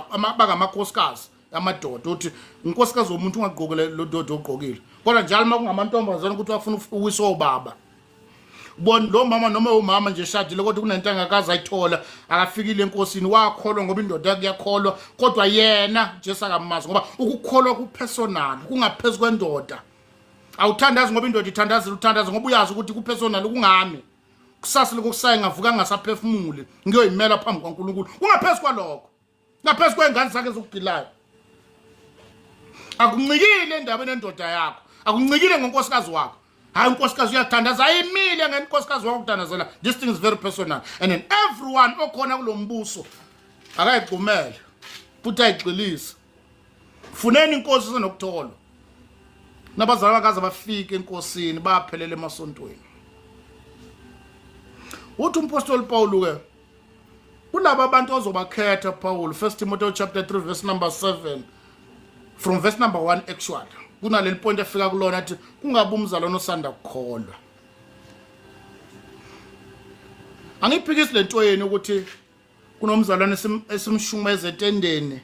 amadoda uthi unkosikazi womuntu ungagqokele lo dodo ogqokile kodwa njalo makungamantombazana ukuthi afuna uwisa obaba. Bona lo mama noma umama nje shadile kodwa kunento angakaza ayithola akafikile enkosini wakholwa ngoba indoda yakhe yakholwa kodwa yena nje sakamazi ngoba ukukholwa kupersonal kungaphezulu kwendoda. Awuthandazi ngoba indoda ithandazile uthandaza ngoba uyazi ukuthi kupersonal kungami kusasa lokusaya ngavuka ngasaphefumule ngiyoyimela phambi kwaNkulunkulu kungaphezulu kwalokho ngaphezulu kwengane zakhe zokugilayo. Akuncikile endabeni endoda yakho akuncikile ngonkosikazi wakho. Hayi unkosikazi uyathandaza ayimile ngenkosikazi wakho ukuthandazela. This thing is very personal and then everyone okhona kulombuso akayigqumele futhi ayigxilise. Funeni inkosi senokuthola nabazali bakaze bafike enkosini baphelele emasontweni. Uthi umpostoli Paul ke kulabo abantu ozobakhetha Paul 1 Timothy chapter 3 verse number 7 from verse number 1 actually kunaleli point efika kulona athi kungabe umzalwane osanda ukukholwa. Angiphikisi lento yeni ukuthi kunomzalwane esimshumeza etendeni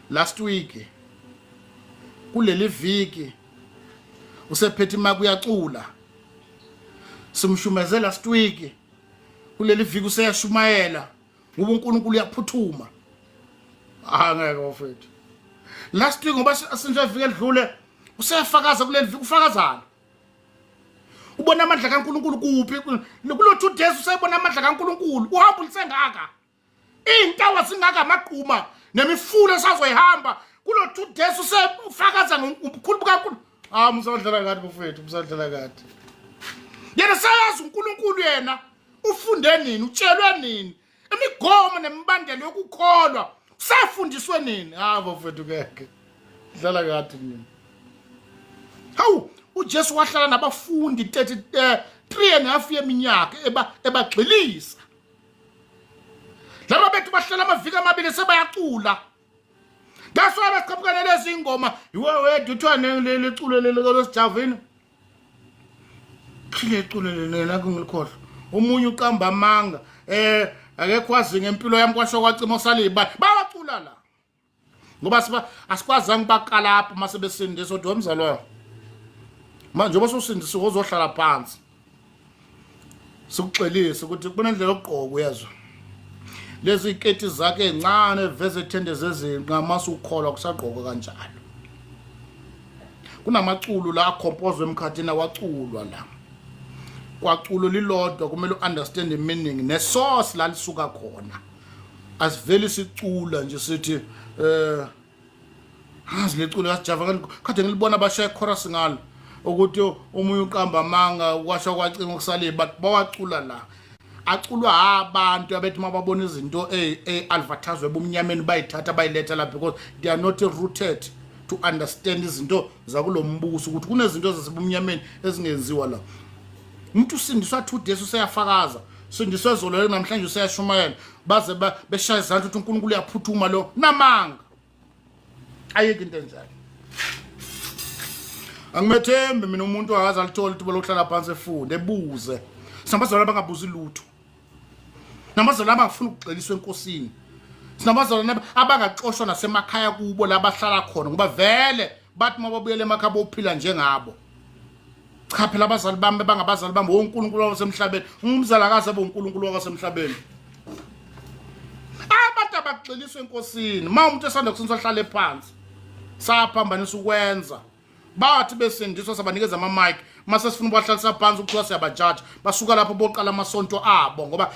last week kuleli viki usephethe imaki uyacula simshumeze last week kuleli viki useyashumayela ngoba uNkulunkulu uyaphuthuma. Angeke bafethu last week ngoba sinje viki edlule usefakaza kuleli viki ufakazana ubona amandla kaNkulunkulu kuphi kulo 2 days usayibona amandla kaNkulunkulu uhamba ulisengaka intawa singaka amaqhuma nemifula esazoyihamba kulo 2 days usefakaza ngokukhulu kaNkulunkulu. Msandlela kathi bafethu msandlela kathi yena sayazi uNkulunkulu yena ufunde nini utshelwe nini imigomo nemibandela yokukholwa usafundiswe nini. Bafethu keke dlala kathi mina hawu uJesu wahlala nabafundi 3.5 yeminyaka ebagxilisa laba bethu bahlala amaviki amabili sebayacula. That's why baqhaphukana lezi ingoma iwe wedwa uthwane leculo lelosijavini leculo lena kungikhohlwa omunye uqamba amanga akekho wazi ngempilo yami kwasho kwacima usaliba bawacula la ngoba asikwazanga baqala apha mase besindisa kodwa umzalwane manje bososindisa uzohlala phansi sikuxelise ukuthi kunendlela okugqoka uyezwa lezi iketi zakhe encane veze ethende zezinqa mase ukholwa kusagqoka kanjalo. Kunamaculo la compose emkhathini waculwa la kwaculo lilodwa kumele understand the meaning ne source la lisuka khona asiveli sicula nje sithi leculo kasijava kade ngilibona abashaya chorus ngalo ukuthi omunye uqamba amanga kwasho kwacima ukusaliba bawacula la aculwa abantu abethi mababona izinto advertiswe ebumnyameni bayithatha bayiletha la because they are not rooted to understand izinto zakulombuso ukuthi kunezinto zasebumnyameni ezingenziwa la. Umuntu usindiswa 2 days useyafakaza sindiswe zolo namhlanje useyashumayela baze beshaya izandla ukuthi uNkulunkulu uyaphuthuma lo namanga ayeke into enjalo. Angimethembe mina umuntu akaze alithola ithuba lokuhlala phansi efunde ebuze sambazana bangabuzi lutho Namazalwane abangafuna ukugxiliswa enkosini. Sinamazalwane abangaxoshwa nasemakhaya kubo la bahlala khona ngoba vele bathi mababuyele emakhaya bophila njengabo. Cha phela abazali bami bangabazali bami wonkulunkulu wasemhlabeni. Umzalakazi abonkulunkulu wasemhlabeni. Abantu abagxiliswa enkosini, umuntu esanda kusinza hlale phansi. Saphambanisa ukwenza. Bathi besindiswa sabanikeza ama-mic, mase sifuna ubahlalisa phansi ukuthiwa siyabajaji, basuka lapho boqala amasonto abo ngoba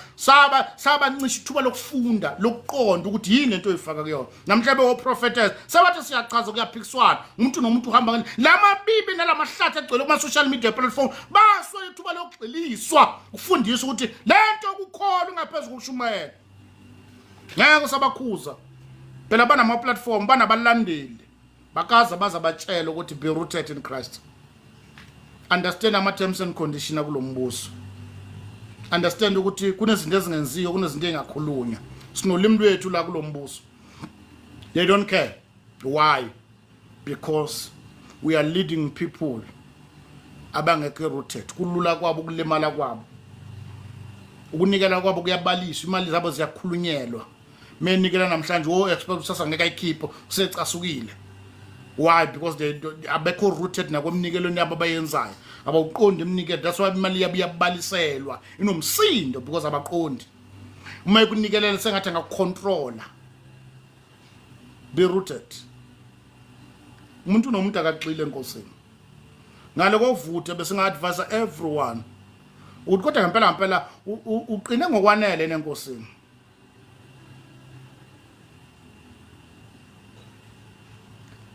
sabancisha ithuba lokufunda, lokuqonda ukuthi yini lento oyifaka kuyona. Namhlanje woprofetess sabathi siyachaza kuyaphikiswana, umuntu nomuntu uhamba lamabibi nalamahlathi egcwele kuma-social media platform, baswele ithuba lokugxiliswa, ukufundisa ukuthi lento ukukholwa ungaphezulu kokushumayela. Ngeke usabakhuza. Phela banama-platform, banabalandeli. Bakaza baza batshela ukuthi be rooted in Christ. Understand ama-terms and conditions kulo mbuso. Understand ukuthi kunezinto ezingenziyo, kunezinto engakhulunywa. Sinolimi lwethu la kulo mbuso. They don't care. Why? Because we are leading people abangeke rooted. Kulula kwabo ukulimala kwabo. Ukunikela kwabo kuyabaliswa, imali zabo ziyakhulunyelwa. Menikela namhlanje expect usasa ngeke ayikhipho, usecasukile. Why? Because they abekho rooted nakwemnikelweni yabo abayenzayo. Abawuqondi imnikelo. That's why imali yabo iyabaliselwa. Inomsindo because abaqondi. Uma ikunikelela sengathi ngakucontrola. Be rooted. Umuntu nomuntu akaxile enkosini. Ngale kovuthe bese nga-advise everyone. Uthi kodwa ngempela uqine ngokwanele nenkosini.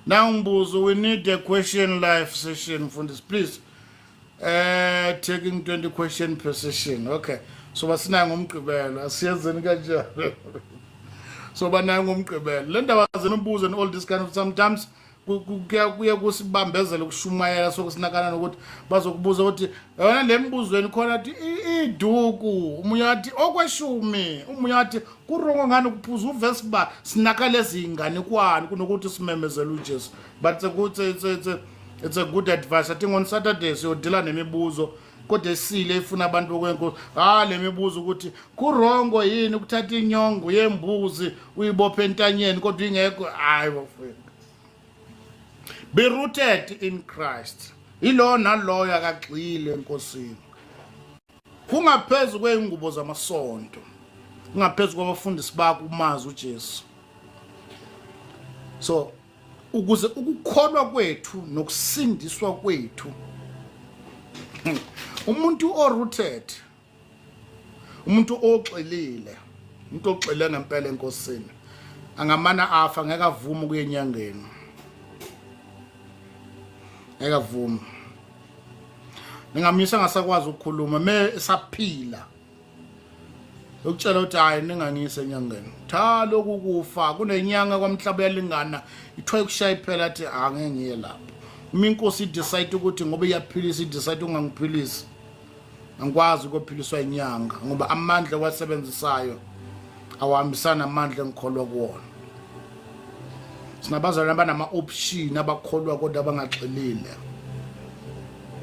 Now, Mbuzo, we need a question live session for this, please. Taking 20 questions per session. Okay. So, what's now umkibela? Asiyenzeni kanjalo. So, bana ngumkibela. Lenda wazena Mbuzo and all this kind of sometimes kuya kusibambezela ukushumayela sokusinakana nokuthi bazokubuza ukuthi yona le mbuzweni khona athi iduku umunye athi okweshumi umunye athi kurongo ngani ukuphuza uverse ba sinakale ezingane kwani kunokuthi simemezele uJesu. But it's a good advice. I think on Saturday siyodila nemibuzo kodwa esile ifuna abantu bokwenko le mibuzo ukuthi kurongo yini ukuthatha inyongo yembuzi uyibophe entanyeni kodwa ingekho hayi bafowethu. Be rooted in Christ. Ilo naloyo akagxile enkosini. Kungaphezulu kweingubo zamasonto. Kungaphezulu kwabafundisi bakho umazi uJesu. So ukuze ukukholwa kwethu nokusindiswa kwethu. Umuntu o-rooted. Umuntu oxelile. Umuntu oxele ngempela enkosini. Angamana afa ngeke avuma ukuya enyangeni. Ekavuma ningamisa ngasakwazi ukukhuluma mesaphila ukutshela ukuthi hayi ningangise enyangeni tha lokhu kufa kunenyanga kwamhlaba yalingana ithoye kushaya iphela athi angeke ngiye lapho uma inkosi decide ukuthi ngoba iyaphilisa decide ungangiphilisi angikwazi ukuphiliswa inyanga ngoba amandla wasebenzisayo awahambisana amandla engikholwa kuwona. Sinabazalwane banama-option abakholwa kodwa abangaxelile.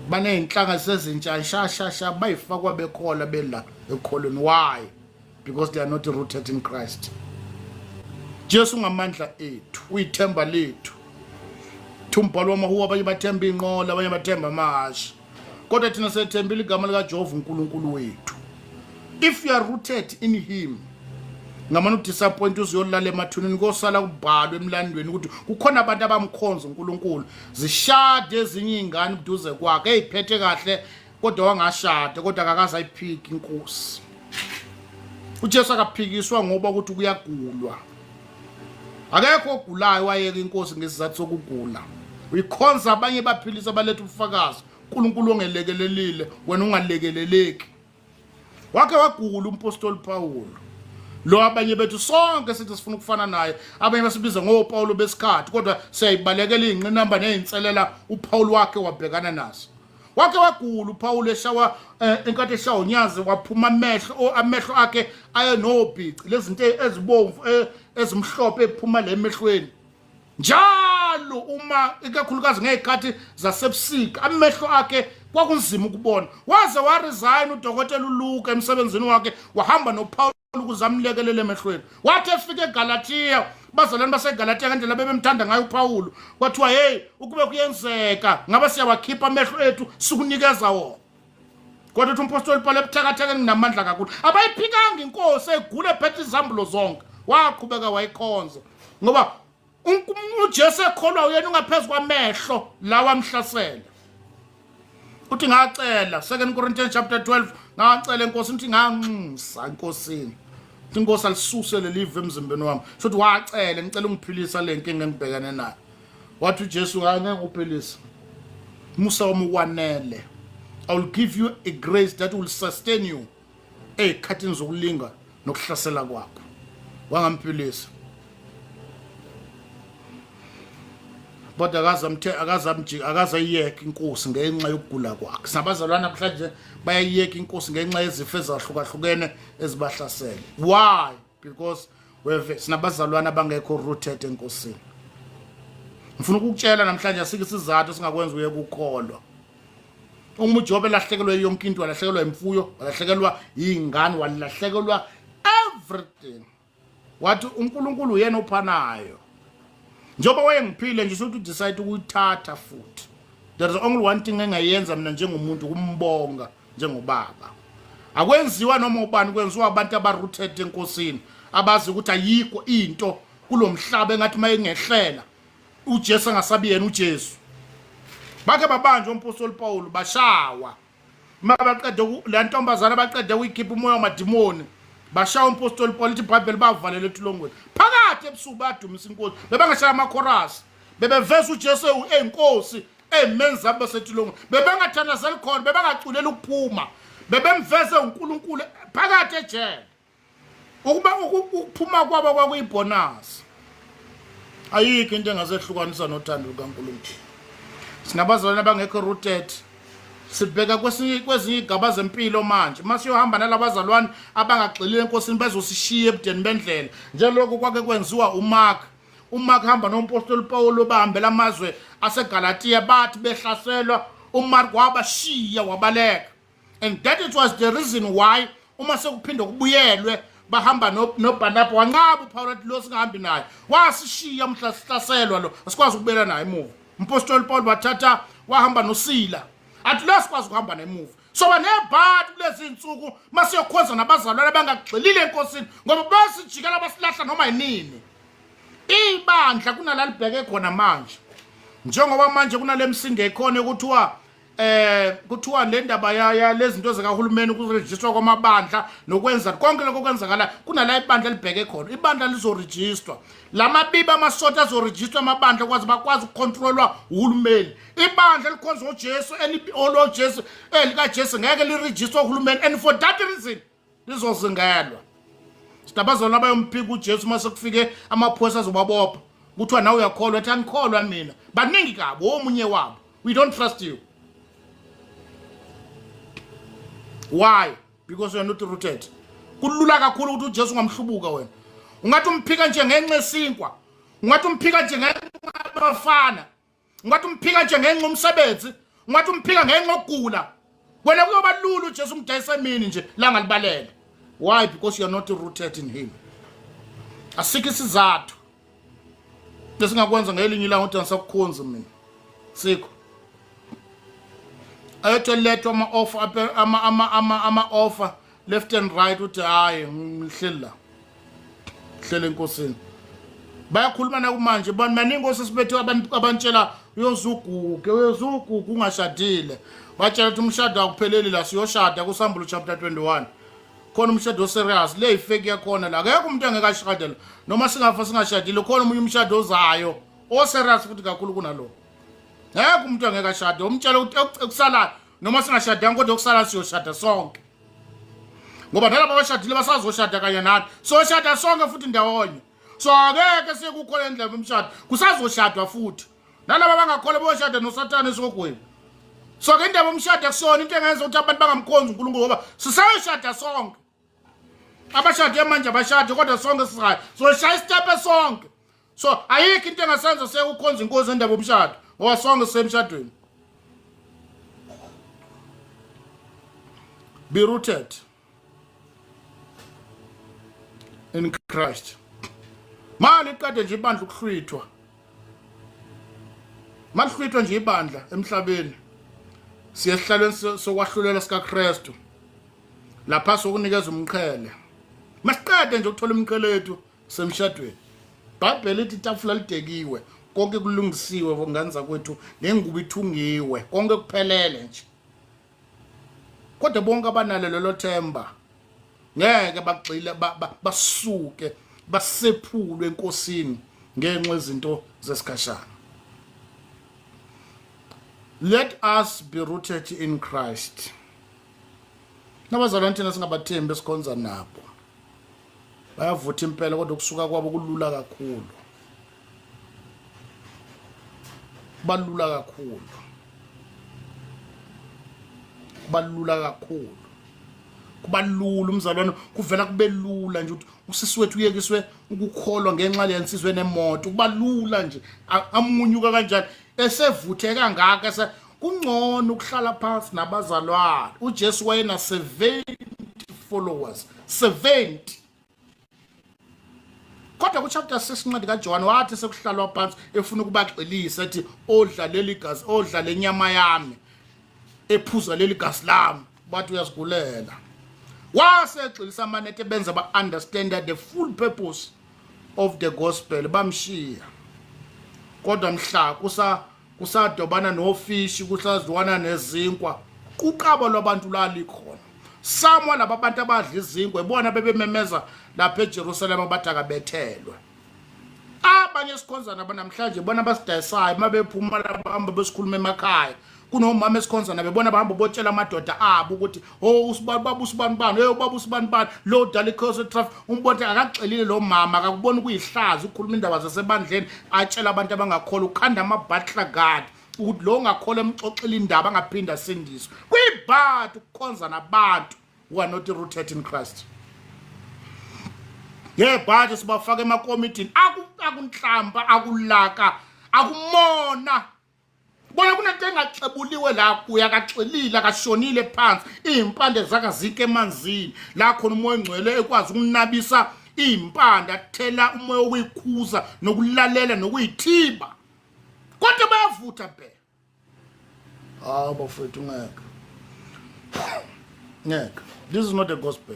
Baney'nhlanga sezintsha shashasha bayifakwa bekhola bela ekholweni. Why? Because they are not rooted in Christ. Jesu ngamandla ethu, uyithemba lethu. Thumbhalo wamahuwa abanye bathemba inqola, abanye bathemba amahashi. Kodwa thina sethembile igama likaJehova uNkulunkulu wethu. If you are rooted in him, ngamana udisappoint uziyolala emathuneni kosala kubhalwe emlandweni ukuthi kukhona abantu abamkhonza uNkulunkulu zishade ezinye izingane kuduze kwakhe eziphethe kahle kodwa wangashada kodwa akakaze ayiphiki inkosi. uJesu akaphikiswa ngoba ukuthi kuyagulwa. Akekho ogulayo wayeka inkosi ngesizathu sokugula. Uyikhonza abanye baphilisa baletha ubufakazi. uNkulunkulu ongelekelelile wena ungalekeleleki. Wake wagula umpostoli Paul. Lo abanye bethu sonke sithi sifuna ukufana naye. Abanye basibiza ngoPaulo besikhathi kodwa siyayibalekela ingqinamba nezinselela uPaul wakhe wabhekana nazo. Wake wagula uPaul eshawa enkathi eshawa unyazi waphuma amehlo akhe ayenobhici lezinto ezibomvu ezimhlophe ephuma lemehlweni. Njalo uma ikakhulukazi ngezikhathi zasebusika amehlo akhe kwakunzima ukubona. Waze waresign uDokotela uLuka emsebenzini wakhe wahamba noPaul ukuze amlekelele emehlweni. Wathi efike eGalatia, bazalwane baseGalatia ngendlela bebemthanda ngayo uPawulu, kwathiwa hey, ukube kuyenzeka ngabe siyawakhipha amehlo ethu sikunikeza wona. Kodwa uthi umpostoli Paul ebuthakathakeni namandla kakhulu, abayiphikanga inkosi egule phethe izambulo zonke, waqhubeka wayikhonza ngoba uJesu ekholwa uyena ungaphezulu kwamehlo lawa amhlasela. Uthi ngacela 2 Corinthians chapter 12, ngacela inkosi ukuthi nganxusa enkosini uthi inkosi alisuse lelive emzimbeni wami, shothi wacela ngicela ungiphilisa le nkinga engibhekane nayo. Wathi uJesu ngeke ukuphilisa, musa wami wanele, I will give you a grace that will sustain you ey'khathini zokulinga nokuhlasela kwakho. Wangamphilisa. But akazayiyeka inkosi ngenxa yokugula kwakhe. Sinabazalwane namhlanje bayayiyeka inkosi ngenxa yezifo ezahlukahlukene ezibahlasele. Why? Because sinabazalwane abangekho rooted enkosini. Ngifuna ukukutshela namhlanje asike isizathu singakwenza uyeke ukukholwa. Uma uJobe elahlekelwe yonke into, walahlekelwa imfuyo, walahlekelwa ingane, walahlekelwa everything. Wathi uNkulunkulu uyena ophanayo. Njoba wayengiphile nje ukuthi decide ukuyithatha futhi. There is only one thing engayenza mina njengomuntu, kumbonga njengobaba. Akwenziwa noma ubani, kwenziwa abantu abarooted enkosini, abazi ukuthi ayikho into kulomhlaba engathi mayengehlela uJesu angasabi yena uJesu. Bake babanjwa umpostoli Paul bashawa. Mabaqede le ntombazana baqede ukuyikhipha umoya wamadimoni. Bashawa umpostoli Paul ithi iBhayibheli bavalele ethulongweni. Phakathi ebusuku badumisa inkosi. Bebangashaya amakhorasi. Bebeveza uJesu eyinkosi emenza basethulongweni. Bebangathandazeli khona, bebangaculela ukuphuma. Bebemveze uNkulunkulu phakathi ejele. Ukuba ukuphuma kwabo kwakuyibonus. Ayikho into engazehlukanisa nothando lukaNkulunkulu. Sinabazalwane abangekho rooted, sibheka kwezinye igaba zempilo manje. Masiyohamba nalabazalwane abangagxilile enkosini bezosishiya ebudeni bendlela. Njengoku kwake kwenziwa uMark hamba nompostoli Paul bahambela amazwe aseGalatia, bathi behlaselwa uMark wabashiya wabaleka. And that it was the reason why uma sekuphinde kubuyelwe bahamba noBarnabas wanqaba uPaul athi lo singahambi naye. Wasishiya mhlahlaselwa lo, asikwazi ukubela naye emuva. Umpostoli Paul bathatha wahamba noSila. Athi lo sikwazi ukuhamba nemuva. So banebhadi kulezi insuku masiyokhonza nabazalwane abangagxilile enkosini ngoba basijikela basilahla noma yinini. Ibandla kunalalibheke khona manje. Njengoba manje kunalemsindo ekhona kuthiwa le ndaba ya lezinto zikahulumeni ukurejistwa kwamabandla nokwenza konke lokho kwenzakala kunala ibandla libheke khona. Ibandla lizoregistrwa. Lamabiba amasota azoregistrwa amabandla kwazi bakwazi ukucontrolwa uhulumeni. Ibandla likhonza uJesu Jesu elika Jesu ngeke liregistrwe uhulumeni, and for that reason lizozingelwa. Sitabazona abayomphika uJesu mase kufike amaphoyisa azobabopha. Kuthiwa nawe uyakholwa, ethi angikholwa mina. Baningi kabo omunye wabo. We don't trust you. Why? Because you are not rooted. Kulula kakhulu ukuthi uJesu ngamhlubuka wena. Ungathi umphika nje ngenxa esinkwa. Ungathi umphika nje ngenxa abafana. Ungathi umphika nje ngenxa umsebenzi. Ungathi umphika ngenxa okugula. Wena kuyoba lula uJesu umdayisa emini nje la ngalibalele. Why? Because you are not rooted in him. Asikho isizathu lesingakwenza ngelinye ilanga ukuthi ngisakukhonza mina. Sikho. Ayothelethwa ama-offer ama-offer left and right uthi hayi ngihleli la. Hlele enkosini. Bayakhuluma nakumanje baningi inkosi sibethe abantshela uyozuguga ungashadile. Batshela ukuthi umshado akupheleli la, siyoshada kuSambulo chapter 21. Khona umshado serious le ifake yakhona la. Akekho umuntu engekashadela noma singafa singashadile, khona umunye umshado ozayo serious futhi kakhulu kunalo. Ngeke umuntu engekashada umtshela ukuthi ekusala noma singashadanga kodwa okusala siyoshada sonke. Ngoba nalabo abashadile basazoshada kanye nathi. Soshada sonke futhi ndawonye. So akeke sikukhola endlela umshado. Kusazoshadwa futhi. Nalabo abangakhola boshada noSathane esogwini. So ke indaba umshado akusona into engenza ukuthi abantu bangamkhonzi uNkulunkulu ngoba sisayoshada sonke. Abashade manje abashade kodwa sonke sisayo. So shaya istepe sonke. So ayikho into engasenza sekukhonza inkosi endaba umshado. Ngoba sonke sisemshadweni. Be rooted. in Christ. Mali kade nje ibandla ukuhlwithwa. Malihlwithwa nje ibandla emhlabeni. Siyehlalweni sokwahlulela sika Kristu. Lapha sokunikeza umqhele. Masiqede nje ukuthola umqhele wethu semshadweni. Bhayibheli lithi itafula lidekiwe, konke kulungisiwe ngokuganza kwethu, nengubo ithungiwe, konke kuphelele nje. Kodwa bonke abanalo lelo themba ngeke bagxile basuke basephulwe enkosini ngenxa yezinto zesikhashana. Let us be rooted in Christ. Nabazalwane thina singabathembi esikhonza nabo. Bayavutha impela kodwa kusuka kwabo kulula kakhulu. Balula kakhulu. Balula kakhulu. Kubalula umzalwane kuvela kube lula nje ukuthi usisi wethu uyekiswe ukukholwa ngenxa lensizwe nemoto. Kubalula nje amunyuka kanjani esevuthe kangaka kungcono ukuhlala phansi nabazalwane. uJesu wayena 70 followers, 70. Kodwa kuchapter 6 incwadi kaJohn wathi sekuhlalwa phansi efuna ukubaxelisa ethi odla leli gazi, odla lenyama yami, ephuza leli gazi lami, bathi uyasigulela. Wasexelisa amanethe benza ba understand the full purpose of the gospel, bamshiya. Kodwa mhla kusadobana nofishi, kusaziwana nezinkwa, kuqaba lwabantu lalikhona. Samwa laba bantu abadla izinkwa ibona bebememeza lapha eJerusalema bathi akabethelwe. Abanye sikhonzana banamhlanje bona basidayisayo mabephuma labahamba besikhuluma emakhaya. Kunomama esikhonzana bebona bahamba botshela amadoda abo ukuthi usibani baba usibani bani, baba usibani bani, lo dali cause traffic. Umbothe akaxelile lo mama akakubona kuyihlaza ukukhuluma indaba zasebandleni, atshela abantu abangakholwa ukhanda amabhatla gadi ukuthi lo ongakholwa emxoxela indaba angaphinda sindiswe. Kwibhathi ukukhonza nabantu who are not rooted in Christ. Yebhathi sibafaka emakomitini akunhlamba akulaka akumona. Bona kunento engaxebuliwe la kuya kaxelile akashonile phansi impande zaka zike emanzini la khona umoya engcwele ekwazi ukunabisa impande athela umoya okuyikhuza nokulalela nokuyithiba. Kodwa bayavutha phela. Bafethu ngeke. Ngeke. This is not the gospel.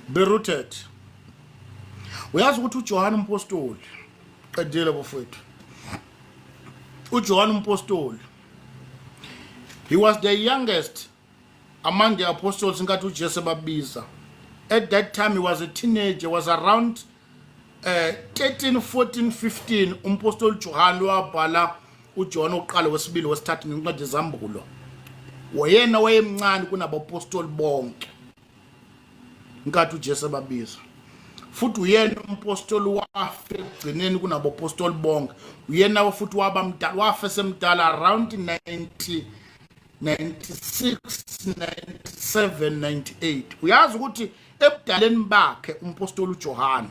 Be rooted. Uyazi ukuthi uJohn umpostoli qedile bafethu. uJohn umpostoli, he was the youngest among the apostles inkathi uJesu babiza. At that time he was a teenager, was around 13, 14, 15. Umpostoli John wabhala uJohn oqala wesibili wesithathu ngencwadi zambulo. Wayena wayemncane kunabapostoli bonke inkathi uJesu babiza. Futhi uyena umpostoli wafe egcineni kunabapostoli bonke. Uyena futhi wabamdala, wafe semdala around 90, 96, 97, 98. Uyazi ukuthi ebudaleni bakhe umpostoli uJohn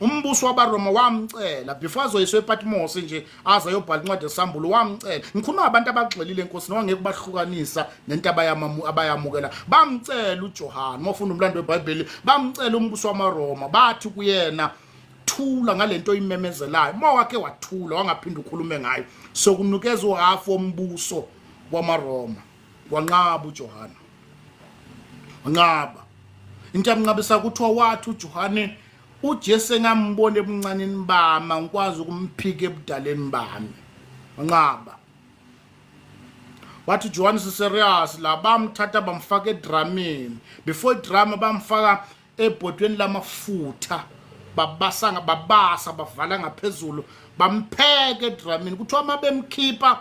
umbuso wabaRoma wamcela before azoyiswe ePatmos nje aza yobhala incwadi yesambulo wamcela. Ngikhuluma abantu abagxilile enkosini wangeke bahlukanisa nento abayamukela. Bamcela uJohn mofuna umlando weBhayibheli, bamcela umbuso wamaRoma bathi kuyena thula ngalento oyimemezelayo. Mawake wathula wangaphinda ukhulume ngayo. So kunukeza uhalf wombuso wamaRoma. Wanqaba uJohn. Wanqaba. Into yamnqabisa kuthiwa wathi uJohn uJesu engambone ebuncaneni bami ngikwazi ukumphika ebudaleni bami. Wanqaba. Wathi John serious la bamthatha bamfaka edramini. Before drama bamfaka ebhodweni lamafutha. Babasa bavala ngaphezulu bampheka edramini. Kuthiwa mabemkhipha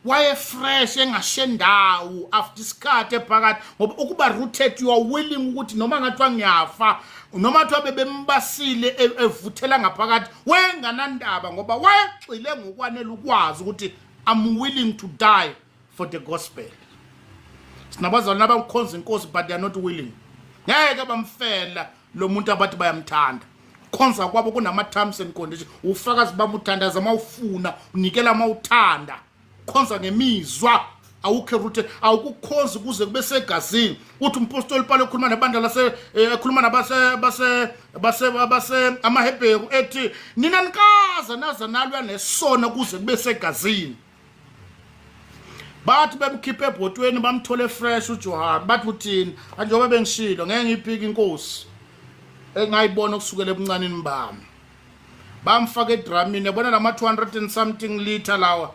waye fresh engashendawo after isikhathi ephakathi ngoba ukuba rooted you are willing ukuthi noma ngathiwa ngiyafa noma thiwa bebembasile evuthela ngaphakathi wenganandaba ngoba wayexile ngokwanele ukwazi ukuthi I'm willing to die for the gospel. Sinabazalwane abangikhonza inkosi but they are not willing. Ngeke bamfela lo muntu abathi bayamthanda. Khonza kwabo kunama terms and conditions. Ufakazi bamuthandaza mawufuna unikela mawuthanda. Khonza ngemizwa awukho rooted, awukukhonzi kuze kube segazini. Uthi umpostoli Paul ekhuluma nebandla lase ekhuluma nabase amaHebheru ethi nina nikaza naza nalwa nesona kuze kube segazini. Bathi bemkhiphe ebhotweni bamthole fresh uJohane. Bathi uthini? Njengoba bengishilo ngeke ngiphike inkosi engayibona kusukela ebuncaneni bami. Bamfaka edramini yabona lama 200 and something liter lawa.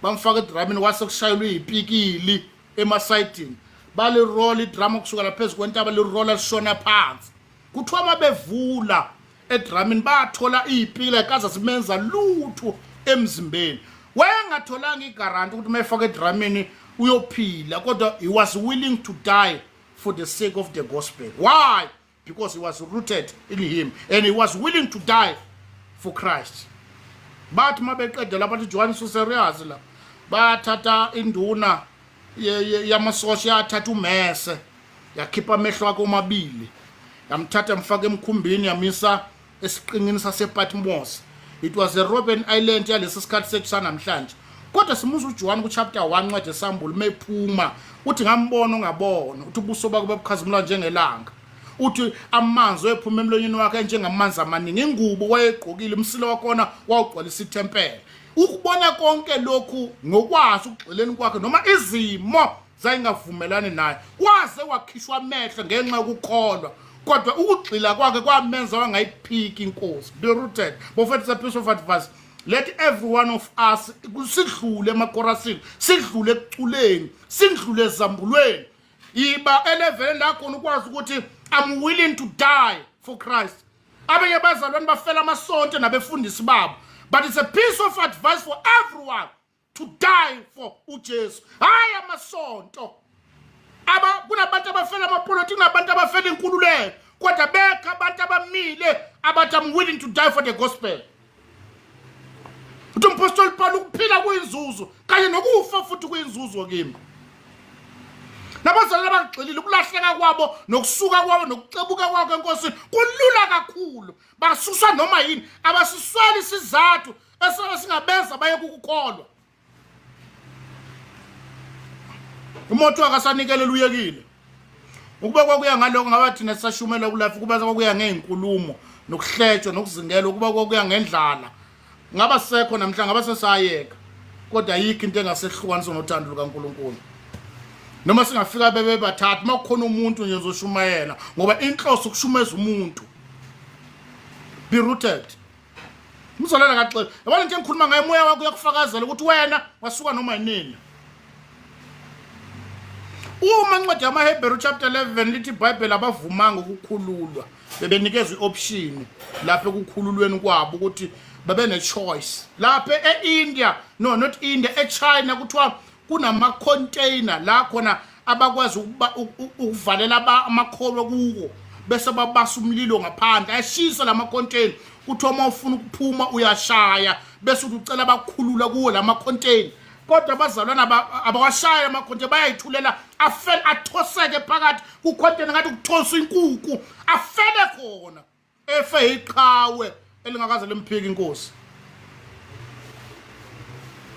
Bamfaka edramini wase kushayelwa izipikili emasayidini. Bali roll idrama kusukela phezulu kwentaba li roller shona phansi. Kuthiwa mabevula edramini bathola izipikili kaza simenza lutho emzimbeni. Wayengatholanga igaranti ukuthi mayefaka edramini uyophila kodwa he was willing to die for the sake of the gospel. Why? Because he was rooted in him and he was willing to die for Christ. Bathi mabeqedela bathi Johannes userious la. Bathatha induna yamasosha yathatha umese yakhipha amehlo akhe omabili. Yamthatha mfaka emkhumbini yamisa esiqingini sasePatmos. It was a Robben Island yalesi sikhathi sethu sanamhlanje. Kodwa simuza uJohn ku chapter 1 ncwadi esambulu mephuma uthi ngambona ongabona uthi ubuso bakhe babukhazimula njengelanga. Uthi amanzi ephuma emlonyeni wakhe njengamanzi amaningi. Ingubo wayegqokile umsilo wakhona wawugcwalisa ithempeli. Ukubona konke lokhu ngokwazi ukugxileni kwakhe noma izimo zayingavumelani naye. Waze wakhishwa amehlo ngenxa yokukholwa. Kodwa ukugxila kwakhe kwamenza wangayiphiki inkosi. Be rooted. Prophet Epistle of advice. Let every one of us sidlule emakorasini, sidlule ekuculeni, sidlule ezambulweni. Iba eleven lakho ukwazi ukuthi I'm willing to die for Christ. Abanye bazalwane bafela amasonto nabefundisi babo. But it's a piece of advice for everyone to die for uJesu. Hayi amasonto. Kunabantu abafela amapolitiki nabantu abafela inkululeko. Kodwa bekho abantu abamile abathi I'm willing to die for the gospel. Uthi umpostoli Paul ukuphila kuyinzuzo kanye nokufa futhi kuyinzuzo kimi. Nabazalwane abagxilile ukulahleka kwabo nokusuka kwabo nokucebuka kwabo enkosini kulula kakhulu. Basuswa noma yini abasiswali isizathu esingabenza baye ukukholwa. Umuntu akasanikelela uyekile. Ukuba kwakuya ngaloko ngabathi nesashumela kulafi kuba kwakuya ngeenkulumo nokuhletshwa nokuzingela ukuba kwakuya ngendlala. Ngaba sekho namhlanje ngaba sesayeka. Kodwa ayikho into engasehlukaniswa nothando lukaNkulunkulu. Noma singafika bebe bathathu makukhona umuntu nje uzoshumayela ngoba inhloso ukushumeza umuntu. Be rooted. Mzolana kaxela. Yabona nje ngikhuluma ngaye moya wakho uyakufakazela ukuthi wena wasuka noma yini. Uma ncwadi yamaHebheru chapter 11 lithi iBhayibheli abavumanga ukukhululwa. Bebenikezwe ioption lapha ekukhululweni kwabo ukuthi babe ne choice. Lapha eIndia, no not India, eChina kuthiwa kunama container la khona abakwazi ukuvalela amakholwa kuwo bese babasa umlilo ngaphandle ayashisa lama container kuthi uma ufuna ukuphuma uyashaya bese ucela bakukhulula kuwo lama container. Kodwa abazalwana abawashaya amakhonto bayayithulela afele athoseke phakathi ku container ngathi ukuthosa inkukhu afele khona efe iqhawe elingakaze lemphika inkosi.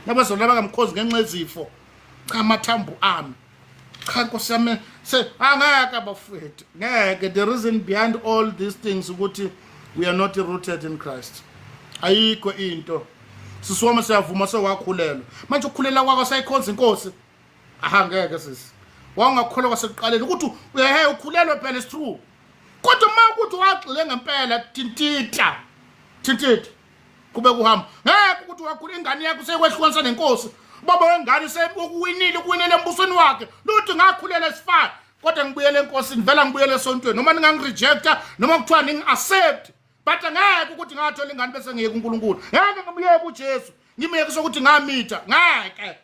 Nabazalwana bakamkhozi ngenxa yezifo cha amathambo ami cha inkosi yami se angeke abafethu ngeke. The reason behind all these things ukuthi we are not rooted in Christ. Ayikho into siswama siyavuma sewakhulelwa manje ukukhulela kwakho sayikhonza inkosi ahangeke sisi wangakholwa kwasekuqaleni ukuthi uyehe ukhulelwe phela is true. Kodwa uma ukuthi wagxile ngempela tintita kube kuhamba ngeke ukuthi wakhula ingane yakho sekwehlukanisa nenkosi. Baba wengane ukuwinile embusweni wakhe luthi ngakhulela esifana kodwa ngibuyele enkosini vela ngibuyele esontweni noma ningangirejecta noma kuthiwa ningiaccept. But ngeke ukuthi ngathola ingane bese ngiyeke uNkulunkulu. Ngeke ngimyeke uJesu. Ngimyeke sokuthi ngamitha. Ngeke.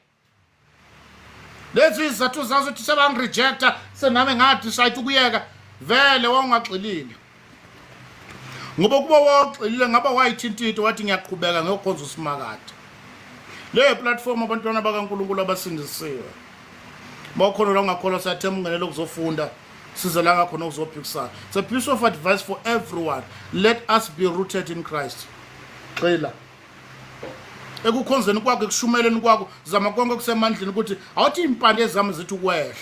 Lezi izathu zazo ukuthi sebangirejecta senami ngadecide ukuyeka vele wawungagxilile. Ngoba kuba wagxilile ngaba wayithintito wathi ngiyaqhubeka ngekhonza usimakade. Le platform abantwana bakaNkulunkulu abasindisiwe. Bakhona la ngakholwa sathemba ungenele ukuzofunda. Siza khona ukuzophikisana. It's a piece of advice for everyone. Let us be rooted in Christ. Xela. ekukhonzeni kwakho ekushumeleni kwakho zama konke kusemandleni ukuthi awuthi impande zami zithi ukwehla.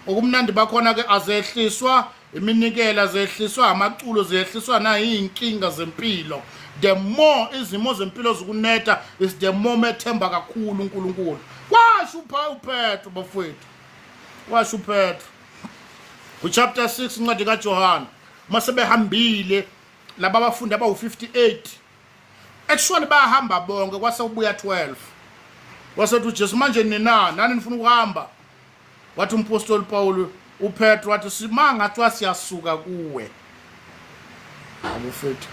Okumnandi bakhona ke azehliswa iminikela, azehliswa amaculo, zehliswa nayinkinga zempilo. The more izimo zempilo zikuneta is the more methemba kakhulu uNkulunkulu. Washo uPetro bafowethu, washo uPetro ku chapter 6 incwadi kaJohana mase behambile laba abafundi abawu58 actually bahamba bonke kwase kubuya 12 wasethi uJesu manje nani nifuna ukuhamba. Wathi umpostoli Paul uPetro wathi simanga thiwa siyasuka kuwe. Abafethu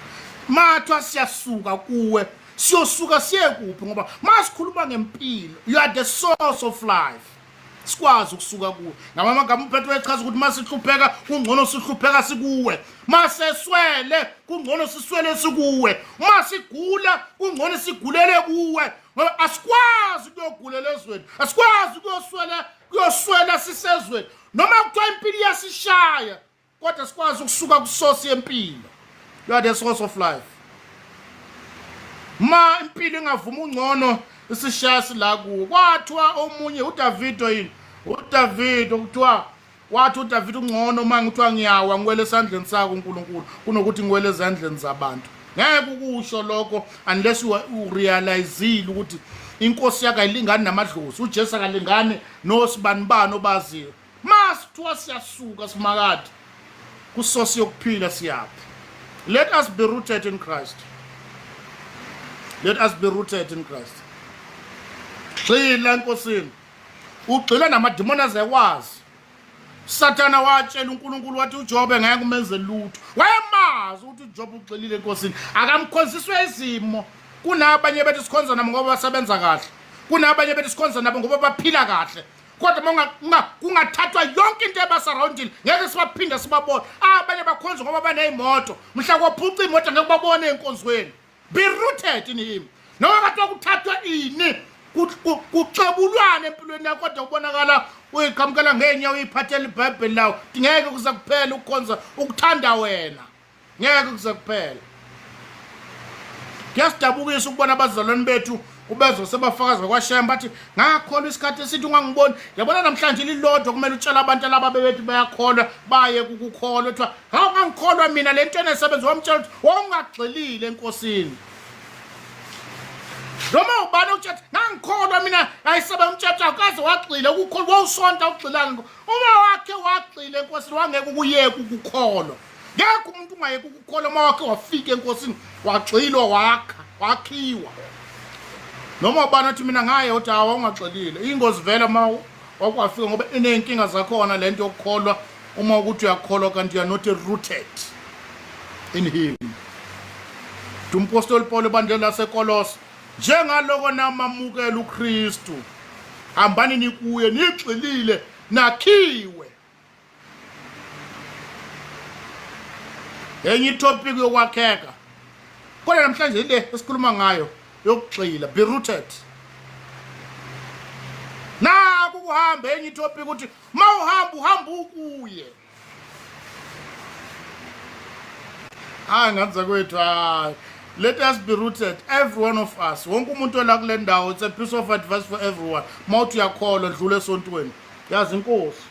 mathwa siyasuka kuwe siyosuka siye kuphi ngoba masikhuluma ngempilo you are the source of life. Sikwazi ukusuka kuwe ngamagama uPetro echaza ukuthi masihlupheka kungcono sihlupheka sikuwe, maseswele kungcono siswele sikuwe, masigula kungcono sigulele kuwe ngoba asikwazi ukuyogulela ezweni, asikwazi kuyoswela sisezweni noma kuthiwa impilo iyasishaya kodwa sikwazi ukusuka kusource yempilo. You are the source of life. Ma impilo ingavuma ungcono isishaya sila kuwo. Kwathiwa omunye uDavido yini uDavido kuthiwa wathi uDavido ungcono uma ngithiwa ngiyawa ngiwele esandleni sakho uNkulunkulu kunokuthi ngiwele ezandleni zabantu. Ngeke ukusho lokho unless u realize ukuthi inkosi yakhe ayilingani namadlozi, uJesu akalingani nosibanibani obaziyo. Masithiwa siyasuka simakade kusource yokuphila siyaphi. Let us be rooted in Christ. Let us be rooted in Christ. Gxila enkosini. Ugxila namadimoni azekwazi. Sathana watshela uNkulunkulu wathi uJob ngeke umenze lutho. Wayemazi ukuthi uJob ugxilile enkosini. Akamkhonziswe izimo. Kunabanye bethu sikhonza nabo ngoba basebenza kahle. Kunabanye bethu sikhonza nabo ngoba baphila kahle. Kodwa kungathathwa yonke into ebasurroundile ngeke sibaphinde sibabone. Abanye bakhonza ngoba banezimoto. Mhla kophuca imoto ngeke babone enkonzweni. Be rooted in him. Noma kathiwa kuthathwa ini kuxebulwane empilweni yakho kodwa ubonakala uyiqhamukela ngenyawo uyiphathela iBhayibheli lawo. Ngeke kuze kuphele ukukhonza ukuthanda wena. Ngeke kuze kuphele. Kuyasijabukisa ukubona abazalwane bethu ubezo sebafakaza kwaShemba bathi ngakholwa isikhathi esithi ungangiboni. Yabona namhlanje lilodwa kumele utshela abantu laba bebethi bayakholwa baye kukukholwa ethiwa awungangikholwa mina le nto enesebenza wamtshela ukuthi wawungagxilile enkosini. Noma ubani utshetha ngangikholwa mina ayisebenza umtshetsha akaze wagxila ukukholwa wawusonta ugxilana uma wakhe wagxila enkosini wangeke ukuyeka ukukholwa. Ngeke umuntu ungayeka ukukholwa uma wakhe wafika enkosini wagxilwa wakhiwa. Noma ubani uthi mina ngaye uthi awungagxilile ingozi vela uma wakwafika ngoba inenkinga zakhona lento yokukholwa uma ukuthi uyakholwa kanti you are not rooted in him. Umpostoli Paul ebandla laseKolose njengaloko namamukela uKristu hambani nikuye nigxilile nakhiwe. Enye topic yokwakheka kodwa namhlanje le esikhuluma ngayo yokugxila, be rooted. Naku kuhamba enye topic ukuthi mawuhamba ukuye. Nganza kwethu let us be rooted, every one of us. Wonke umuntu ola kule ndawo, it's a piece of advice for everyone. Mawuthi uyakholwa dlule esontweni yazi inkosi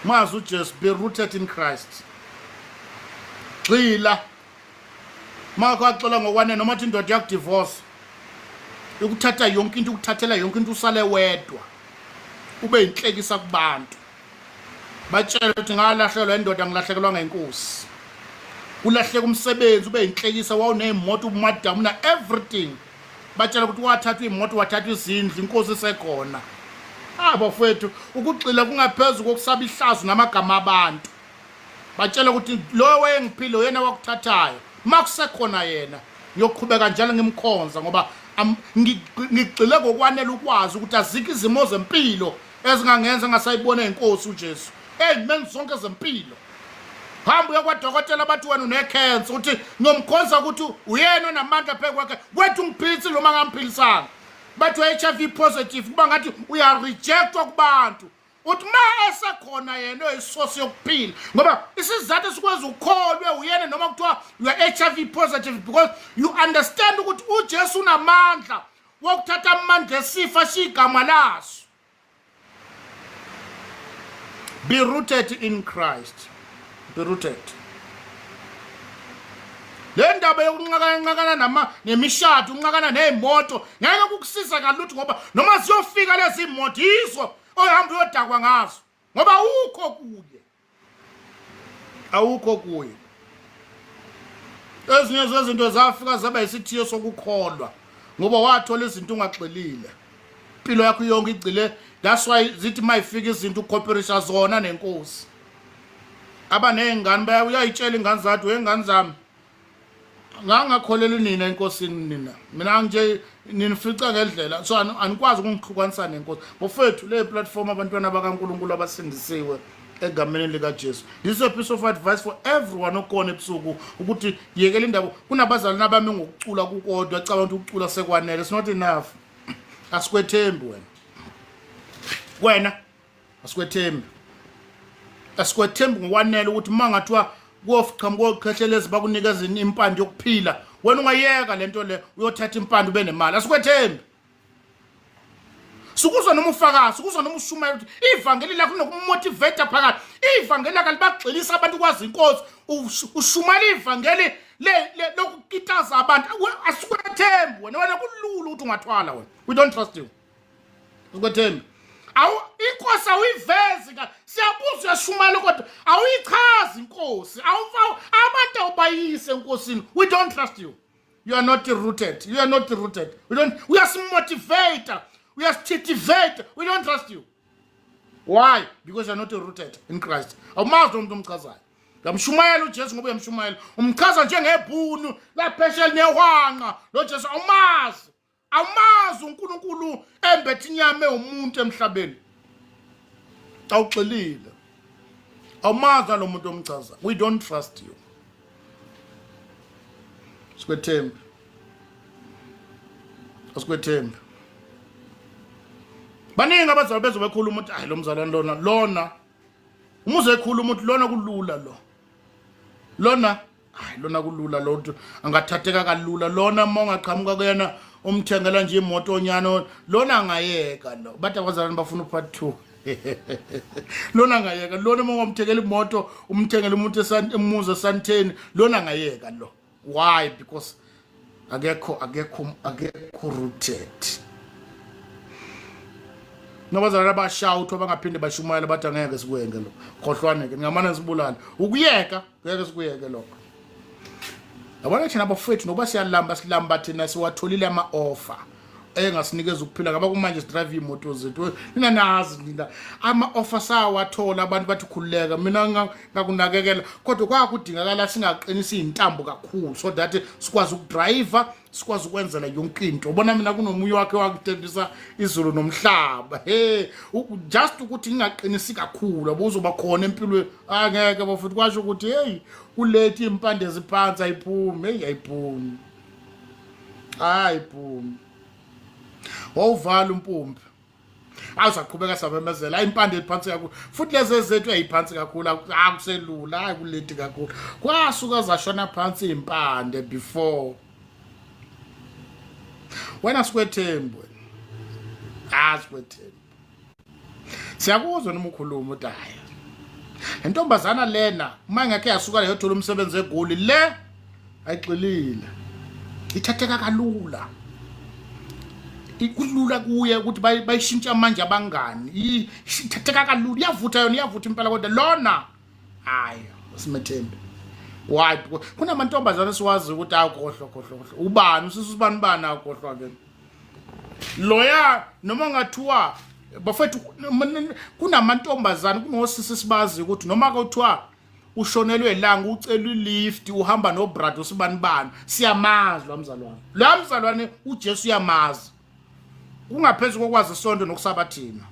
mazi uJesu, be rooted in Christ. Gxila makho axola ngokwane noma uthi indoda yakudivorce ukuthatha yonke into, ukuthathela yonke into usale wedwa ube inhlekisa kubantu. Batshela ukuthi ngalahlelwa indoda ngilahlekelwa ngenkosi. Ulahleka umsebenzi ube inhlekisa wawunemoto umadamu na everything. Batshela ukuthi wathatha imoto wathatha izindlu inkosi sekhona. Bafowethu ukugxila kungaphezulu kokusaba ihlazo namagama abantu. Batshela ukuthi lo wayengiphilo yena wakuthathayo makusekhona yena ngiyoqhubeka njalo ngimkhonza ngoba ngigxile ngokwanele ukwazi ukuthi azikho izimo zempilo ezingangenza ngasayibona inkosi uJesu. Amen zonke zempilo. Hamba yakwadokotela bathi wena unecancer uthi ngiyomkhonza ukuthi uyena onamandla phezu kwakhe wethu ngiphilise noma ngamphilisanga. Bathi HIV positive kuba ngathi uya rejectwa kubantu uthi ma esekhona yena oyisosi yokuphila ngoba isizathu esikwazi ukukholwe uyena noma kuthiwa you are HIV positive because you understand ukuthi uJesu unamandla wokuthatha amandla esifa sigama laso. Be rooted in Christ. Be rooted. Le ndaba yokunqakana nemishado unqakana nezimoto ngeke kukusiza kalutho ngoba noma ziyofika lezi imoto yizo ohamba uyodakwa ngazo ngoba awukho kuye. Ezinye zezinto zafika zaba isithiyo sokukholwa ngoba wathola izinto ungaxelile impilo yakho yonke igcile. That's why zithi mayifika izinto ukopherisha zona nenkosi. Abanezingane bayayitshela ingane zathi wengane zami ngangakholeli nina enkosini nina mina nje ninifica ngendlela so anikwazi ukungihlukanisa nenkosi ngofethu le platform abantwana bakaNkulunkulu abasindisiwe egameni lika Jesu. This is a piece of advice for everyone okona ebusuku ukuthi yekela indaba kunabazalwana bami ngokucula kukodwa ecabanga ukuthi ukucula sekwanele. It's not enough. Asikwethembi wena asikwethembi ngokwanele ukuthi mangathiwa kuyofiqhamu kokukhehlelezi bakunikeza impande yokuphila wena ungayeka lento le uyothatha impande ube nemali. Asikwethembi. Sikuzwa noma ufakazi sikuzwa noma ushumayela ukuthi ivangeli lakho nokumotivate phakathi ivangeli lakho libagxilisa abantu kwazi inkosi ushumayela ivangeli lokukitaza abantu. Asikwethembi wena kulula ukuthi ungathwala wena. We don't trust you. Asikwethembi. Inkosi awuyivezi ka siyabuza uyashumayela kodwa awuyichazi inkosi abantu awubayise enkosini. We don't trust you. You are not rooted. We are motivated. We are motivated. We don't trust you. Why? Because you are not rooted in Christ. Awumazi umuntu omchazayo. Ngamshumayela uJesu ngoba uyamshumayela umchaza njengebhunu laphesha linehwanga lo Jesu awumazi uNkulunkulu embethe inyama umuntu emhlabeni. Awuxelile. Awumazi lo muntu omchaza. We don't trust you. Asikwethembi. Baningi abazali bezobekhuluma ukuthi lo mzalwane lona umuze ekhuluma ukuthi lona kulula lona kulula lo angathatheka kalula lona mongaqhamuka kuyena umthengela nje imoto onyano lona angayeka lo bathi abazalwane bafuna upart 2 lona angayeka lona mongomthengela imoto umthengela umuntu emuze Santeni lona angayeka lo. Why? Because akekho rooted. Nabazalwane bashout abangaphinde bashumayela bathi angeke sikwenge lo khohlwaneke ngamana sibulala ukuyeka ngeke sikuyeke lokho. Yabona thina bafethu noba silamba thina siwatholile ama-offer engasinikeza ukuphila ngaba kumanje sidrive imoto zethu mina nazi nina ama-offer sawathola abantu bathi khululeka mina ngakunakekela kodwa kwakudingakala singaqinisa izintambo kakhulu so that sikwazi ukudrive sikwazi ukwenzela yonke into. Ubona mina kunomunye wakhe wakutendisa izulu nomhlaba just ukuthi ngingaqinisi kakhulu yabo uzoba khona empilweni angeke bafuthi kwasho ukuthi ulethe impande eziphansi ayiphumi ayiphumi wawuvala umpumpi awuzaqhubeka sabemezela impande ephansi kakhulu futhi lezi zethu ayiphansi kakhulu akuselula akuleti kakhulu kwasuka zashona phansi impande before wena sikwethembi asikwethembi siyakuzwa noma ukhuluma uthi hayi intombazana lena uma ngeke yasuka yothola umsebenzi eGoli le ayixilile ithatheka kalula ikulula kuye ukuthi bayishintsha manje abangani ithatheka kalula iyavutha impela kodwa lona hayi simethembe. Why? Kunamantombazana siwazi ukuthi akhohlwa ubani usisibani bani akhohlwa ke loya noma ngathiwa bafethu kunamantombazana kunosisi sibazi ukuthi noma kuthiwa ushonelwe ilanga ucela ilift uhamba nobrother usibani siyamazwa mzalwane la mzalwane uJesu uyamazi kungaphezulu kokwazi isonto nokusabathina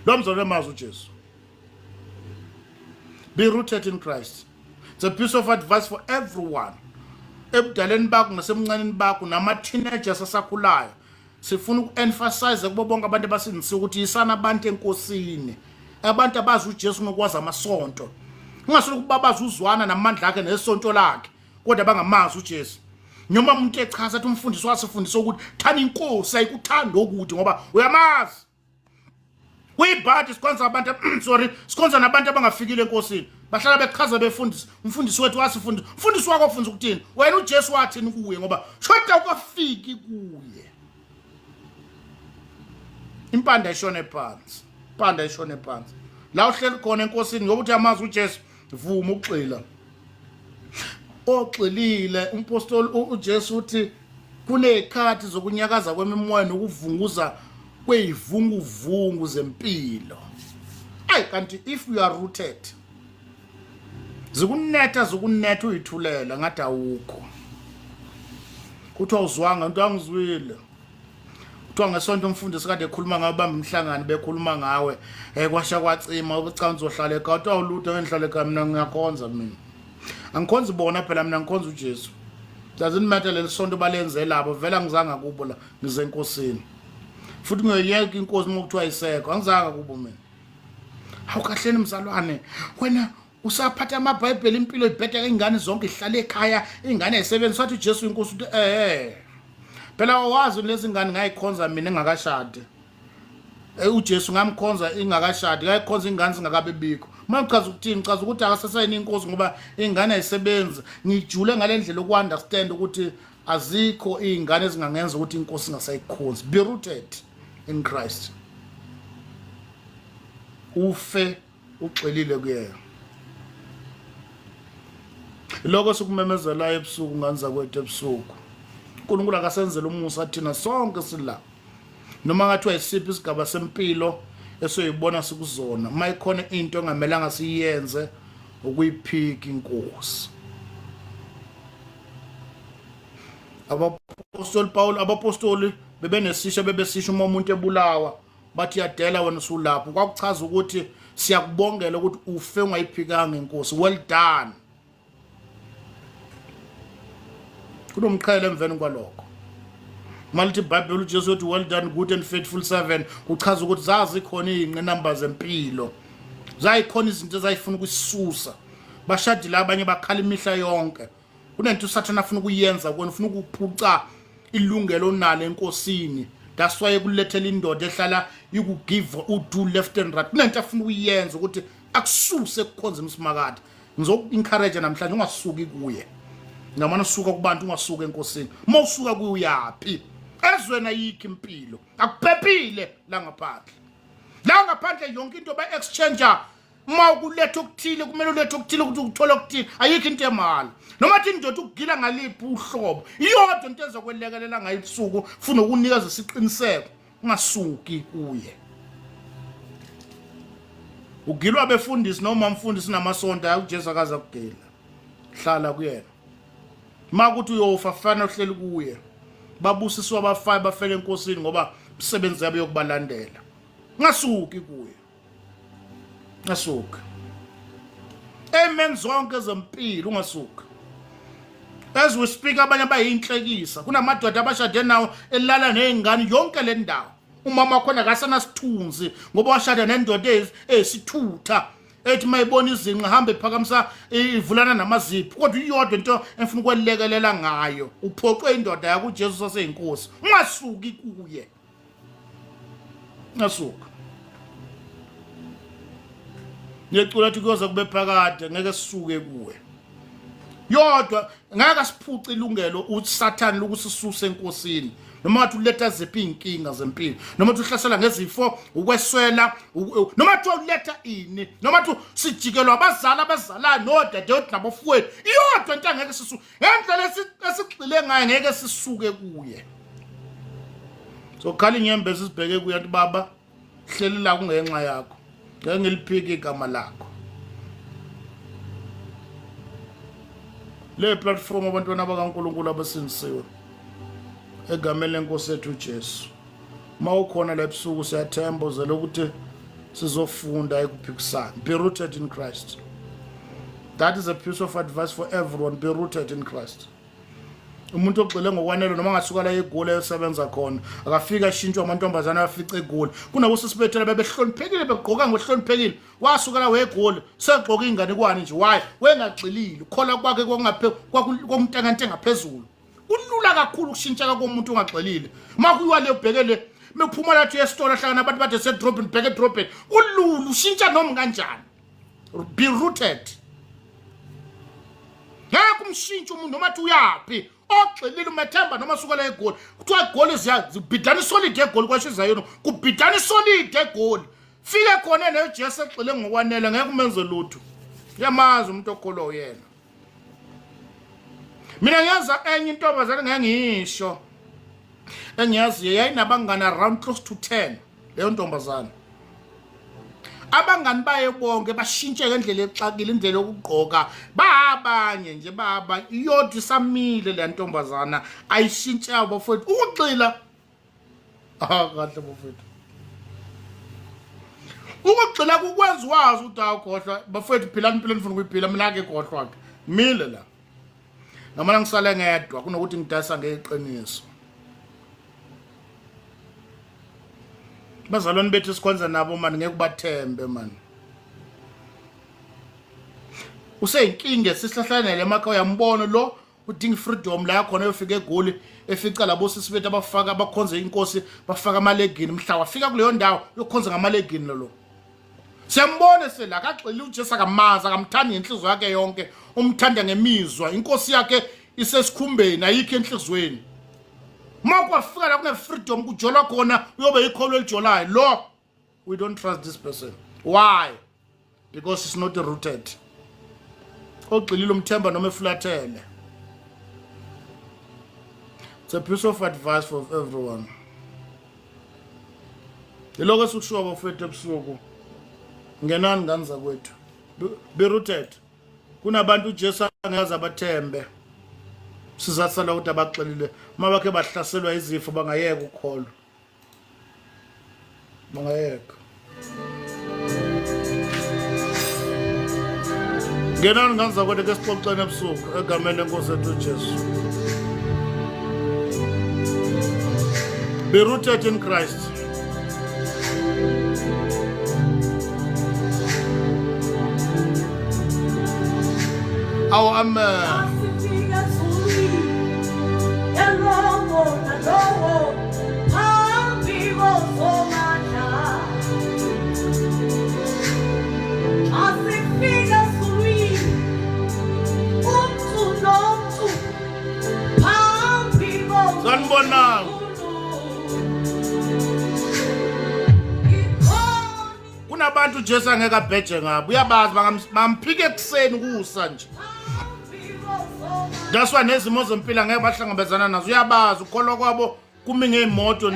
lo mzalwane mazi uJesu. Be rooted in Christ. It's a piece of advice for everyone. Ebudaleni bakho nasemncaneni bakho nama teenagers asakhulayo sifuna uku-emphasize kubo bonke abantu abasindisiwe ukuthi yisana abantu enkosini, abantu abazi uJesu ngokwazi amasonto, ungasolo ukuba bazi uzwana namandla akhe nesonto lakhe kodwa bangamazi uJesu. Noma umuntu echaza athi umfundisi wasifundisa ukuthi thana inkosi ayikuthanda okude ngoba uyamazi. Kuyibhadi sikhonza abantu sikhonza nabantu abangafikile enkosini, bahlala bechaza befundisa umfundisi wethu wasifundisa. Umfundisi wakho ufundisa ukuthini? Wena uJesu wathini kuye? Ngoba shoda ukafiki kuye. Impanda ishone phansi, impanda ishone phansi. La uhleli khona enkosini ngoba uthi amazi uJesu, vuma uxila. Oxilile umpostoli uJesu uthi kunezikhathi zokunyakaza kwemimoya nokuvunguza kwezivunguvungu zempilo. Ay kanti if you are rooted, zikunetha uyithulela ngathi awukho. Kuthiwa uzwanga into angizwile. Kuthiwa ngesonto umfundisi kade ekhuluma ngawe bamba umhlangano bekhuluma ngawe kwasha kwacima ubucha ngizohlala ekhaya. Kuthiwa ulutho ngihlala ekhaya mina ngiyakhonza mina. Angikhonzi bona phela mina ngikhonza uJesu. Doesn't matter lesonto balenze labo vela ngizanga kubo la ngize enkosini. Futhi ngiyeke inkosi mokuthiwa isekho angizanga kubo mina. Hawu kahleni mzalwane wena usaphatha amabhayibheli impilo ibhedeka ingane zonke ihlala ekhaya ingane ayisebenza wathi uJesu inkosi uthi phela wazi lezi ngane ngayikhonza mina engakashadi. uJesu ngamkhonza ingakashadi ngayikhonza ingane zingakabe bikho. Mayichaza ukuthini? Ngichaza ukuthi akasasayini inkosi ngoba ingane ayisebenza. Ngijule ngalendlela uku-understand ukuthi azikho izingane ezingangenza ukuthi inkosi ingasayikhonzi. Be rooted in Christ. Ufe uxelile kuyena. Lokho sikumemezela ebusuku nganza kwethu ebusuku. uNkulunkulu akasenzele umusa thina sonke sila. Noma ngathi wayisiphi isigaba sempilo esoyibona sikuzona, mayikhona into engamelanga siyenze ukuyiphika inkosi. Abapostoli bebenesisho bebesisho uma umuntu ebulawa bathi yadela wena usulapho. Kwakuchaza ukuthi siyakubongela ukuthi ufe ungayiphikanga inkosi. Well done. Kunomqhele emveni kwalokho. Malithi iBhayibheli uJesu uthi well done good and faithful servant, kuchaza ukuthi zazi khona izinqinamba zempilo. Zayikhona izinto ezayifuna ukusisusa. Bashadile abanye bakhala imihla yonke. Kunento uSathane afuna ukuyenza kwena, ufuna ukuphuca ilungelo onalo enkosini. That's why ekulethela indoda ehlala ikugive udo left and right. Kunento afuna ukuyenza ukuthi akususe ukukhonza imsimakade. Ngizoku-encourage namhlanje ungasuki kuye. Ngamana usuka kubantu ungasuka enkosini. Mawusuka kuye uyaphi? Ezweni ayikho impilo. Akuphephile la ngaphandle. La ngaphandle yonke into ba-exchanger. Ma ukuletha okuthile kumele ulethe okuthile ukuthi ukuthola okuthile. Ayikho into emali. Noma athi indoda ukugila ngaliphi uhlobo. Iyodwa into ezokwelekelela ngayibusuku ufuna ukunikeza isiqiniseko. Ungasuki kuye. Ugilwa befundisi noma umfundisi namasonto uJesu akaza kugila. Hlala kuyena. Makuthi uyofa fana uhleli kuye. Babusiswa abafayo bafele enkosini ngoba umsebenzi yabo yokubalandela. Ngasuki kuye. Ngasuka. Amen zonke zempilo ungasuka. As we speak abanye bayinhlekisa. Kunamadoda abashade nawo elala nezingane yonke le ndawo. Umama khona akasana sithunzi ngoba washada nendoda esithutha. Ethi mayibona izinqa hambe ephakamisa ivulana namazipho kodwa iyodwa into enfuna ukwelekelela ngayo uphoqwe indoda yakho uJesu saseyinkosi. Ungasuki kuye. Ngasuka. Ngiyacula ukuthi kuyoza kube phakade ngeke sisuke kuwe. Yodwa ngeke siphuce ilungelo uSathane lokusisusa enkosini. Noma wathi uletha ziphi inkinga zempilo, noma wathi uhlasela ngezifo, ukweswela, noma wathi uletha ini, noma wathi sijikelwa abazalana nodadewethu nabofowethu. Iyodwa into angeke sisuke. Ngendlela esigxile ngayo ngeke sisuke kuye. So khali inyembezi sibheke kuye athi baba hleli la kungenxa yakho. Ngeke ngiliphike igama lakho. Le platform abantwana bakaNkulunkulu abasindisiwe. Egameni lenkosi yethu uJesu. Mawukhona la ebusuku siyathemba uzela ukuthi sizofunda ekuphikisana. Be rooted in Christ. That is a piece of advice for everyone. Be rooted in Christ. umuntu ogcile ngokwanele noma ngasuka la eGoli esebenza khona akafika shintshwa amantombazana afica eGoli kunabo sisibethela bebehloniphekile begqoka ngohloniphekile wasuka la weGoli segqoka ingane kwani nje why wengagxilile ukhola kwakhe komntangante ngaphezulu kulula kakhulu ukushintshaka komuntu ongagxilile makuyiwa le ubhekele mephuma lathi esitolo hlangana abantu bade sedrobheni bheke edrobheni kululu ushintsha noma kanjani be rooted ngeke umshintshe umuntu noma uthi uyaphi ogxilile umethemba noma suka la eGoli kuthiwa eGoli zibhidana isolid eGoli kwashiza yona kubhidana isolid eGoli fike khona neJesu egxile ngokwanele ngeke umenze lutho yamazi umuntu okholwa yena mina ngiyaza enye intombazane ngeke ngisho engiyazi yayinabangani around close to 10 leyo ntombazane abangani baye bonke bashintshe ngendlela exakile indlela yokugqoka babanye nje baba iyodwa isamile le ntombazana ayishintshe abafowethu ukugxila kahle bafowethu ukugxila kukwenza wazi ukuthi awukhohlwa bafowethu philani impilo nifuna ukuyiphila mina ke khohlwa ke mile la noma ngisale ngedwa kunokuthi ngidasa ngeqiniso bazalwane bethu sikwenza nabo mani ngeke kubathembe mani useyinkinga sihlahlanele emakhaya uyambona lo udinga freedom la khona uyofika eGoli efica labo sisi bethu abafaka abakhonze inkosi bafaka amalegini mhla wafika kuleyo ndawo uyokhonza ngamalegini lo siyambona sela akagxili uJesu akamazi akamthanda inhliziyo yakhe yonke umthanda ngemizwa inkosi yakhe isesikhumbeni ayikho enhlizweni makwafika la kune freedom kujola khona uyobe ikholo elijolayo lo we don't trust this person why because it's not rooted ogxilile umthemba noma efulathele it's a piece of advice for everyone iloko esikushiwa bafethu ebusuku ngenani nganza kwethu be rooted kunabantu uJesu angaze abathembe sizatsala ukuthi abaxelile mabakhe bahlaselwa izifo bangayeka ukholwa bangayeka ngenani nganza kwethu ke sixoxene ebusuku egameni lenkosi yethu uJesu be rooted in Christ our amen sanibonanga kunabantu Jesu angeke abheje ngabo uyabazi bamphike ekuseni kusa nje that's why nezimo zempilo ngeke bahlangabezana nazo uyabazi ukholwa kwabo kumi ngeimoto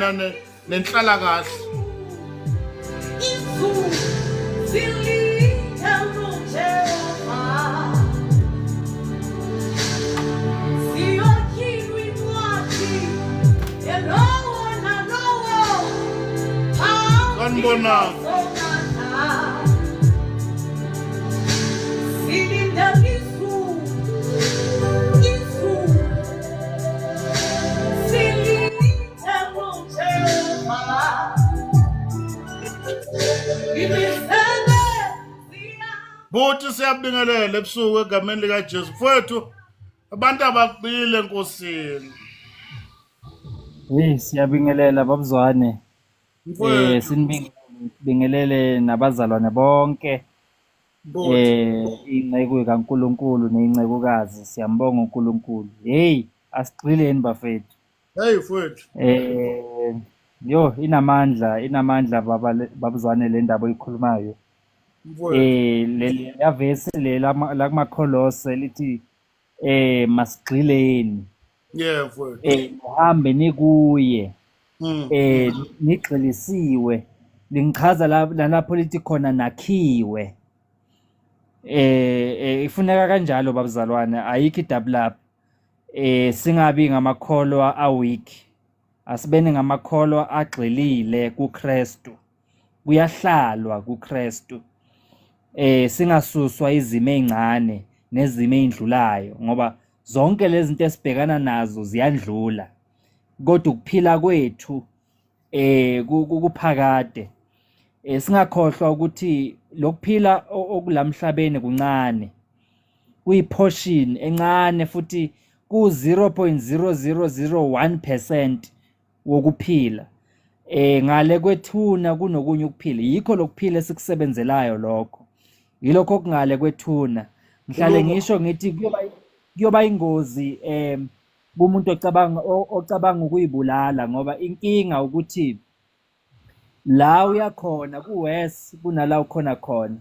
nenhlala kahle sanibonanga Buthi siyabingelela ebusuku egameni lika Jesu mfowethu abantu abaqile enkosini siyabingelela babuzwane sinibingelele nabazalwane bonke inceku kaNkuluNkulu neincekukazi siyambonga uNkulunkulu asigxileni bafethu mfowethu inamandla babuzwane le ndaba oyikhulumayo le yavesi la kumaKolose lithi masigxileni mfowethu uhambe nikuye nigxilisiwe lingichaza lapho lithi khona nakhiwe ifuneka kanjalo babuzalwane ayikho idouble up singabi ngamakholwa aweak asibene ngamakholwa agxilile kuKristu kuyahlalwa kuKristu singasuswa izimo ezincane nezimo ezindlulayo ngoba zonke lezi zinto esibhekana nazo ziyandlula, kodwa ukuphila kwethu kuphakade. Singakhohlwa ukuthi lokuphila okulamhlabeni kuncane, kuyiportion encane futhi ku 0.0001% wokuphila. Ngale kwethuna kunokunye ukuphila, yikho lokuphila esikusebenzelayo lokho, yilokho okungale kwethuna. Ngihlale ngisho ngithi kuyoba ingozi kumuntu ocabanga ukuyibulala, ngoba inkinga ukuthi la uyakhona kuwes kunala ukhona khona.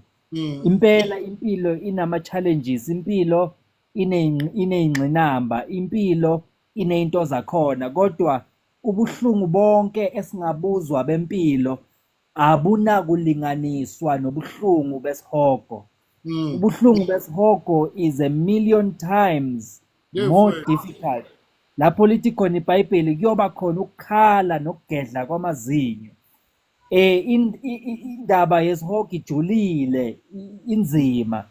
Impela impilo inama-challenges, impilo iney'ngqinamba, impilo iney'nto zakhona, kodwa ubuhlungu bonke esingabuzwa bempilo abunakulinganiswa nobuhlungu besihogo. Ubuhlungu besihogo is a million times more difficult. Lapho lithi khona iBhayibheli kuyoba khona ukukhala nokugedla kwamazinyo. Indaba yesihogo ijulile, inzima,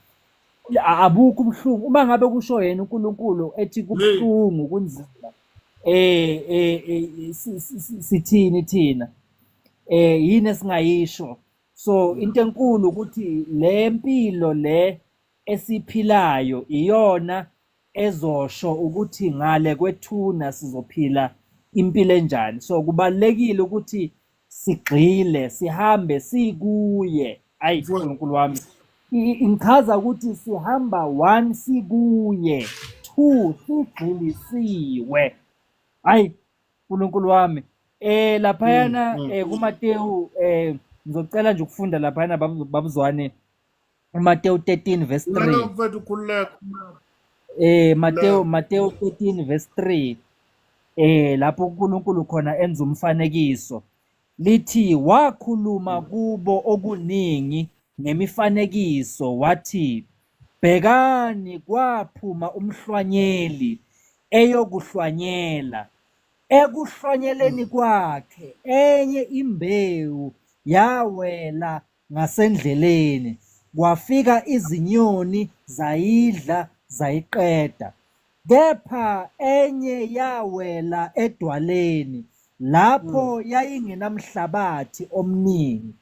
abukho ubuhlungu. Uma ngabe kusho yena uNkulunkulu ethi kubuhlungu kunzima, sithini thina? Yini esingayisho? So into enkulu ukuthi le mpilo le esiphilayo iyona ezosho ukuthi ngale kwethuna sizophila impilo enjani. So kubalekile ukuthi sigxile, sihambe sikuye. Ayi uNkulunkulu wami, ngichaza ukuthi sihamba 1 sikuye, 2 sigxilisiwe. Hayi uNkulunkulu wami, laphayana kuMateyu, ngizocela nje ukufunda laphayana babuzwane, uMateyu 13 verse 3. Mateyu 13 verse 3. Lapho uNkulunkulu khona enza umfanekiso, lithi wakhuluma kubo okuningi ngemifanekiso wathi, bhekani kwaphuma umhlwanyeli eyokuhlwanyela. Ekuhlwanyeleni kwakhe enye imbewu yawela ngasendleleni, kwafika izinyoni zayidla zayiqeda. Kepha enye yawela edwaleni, lapho yayingenamhlabathi omningi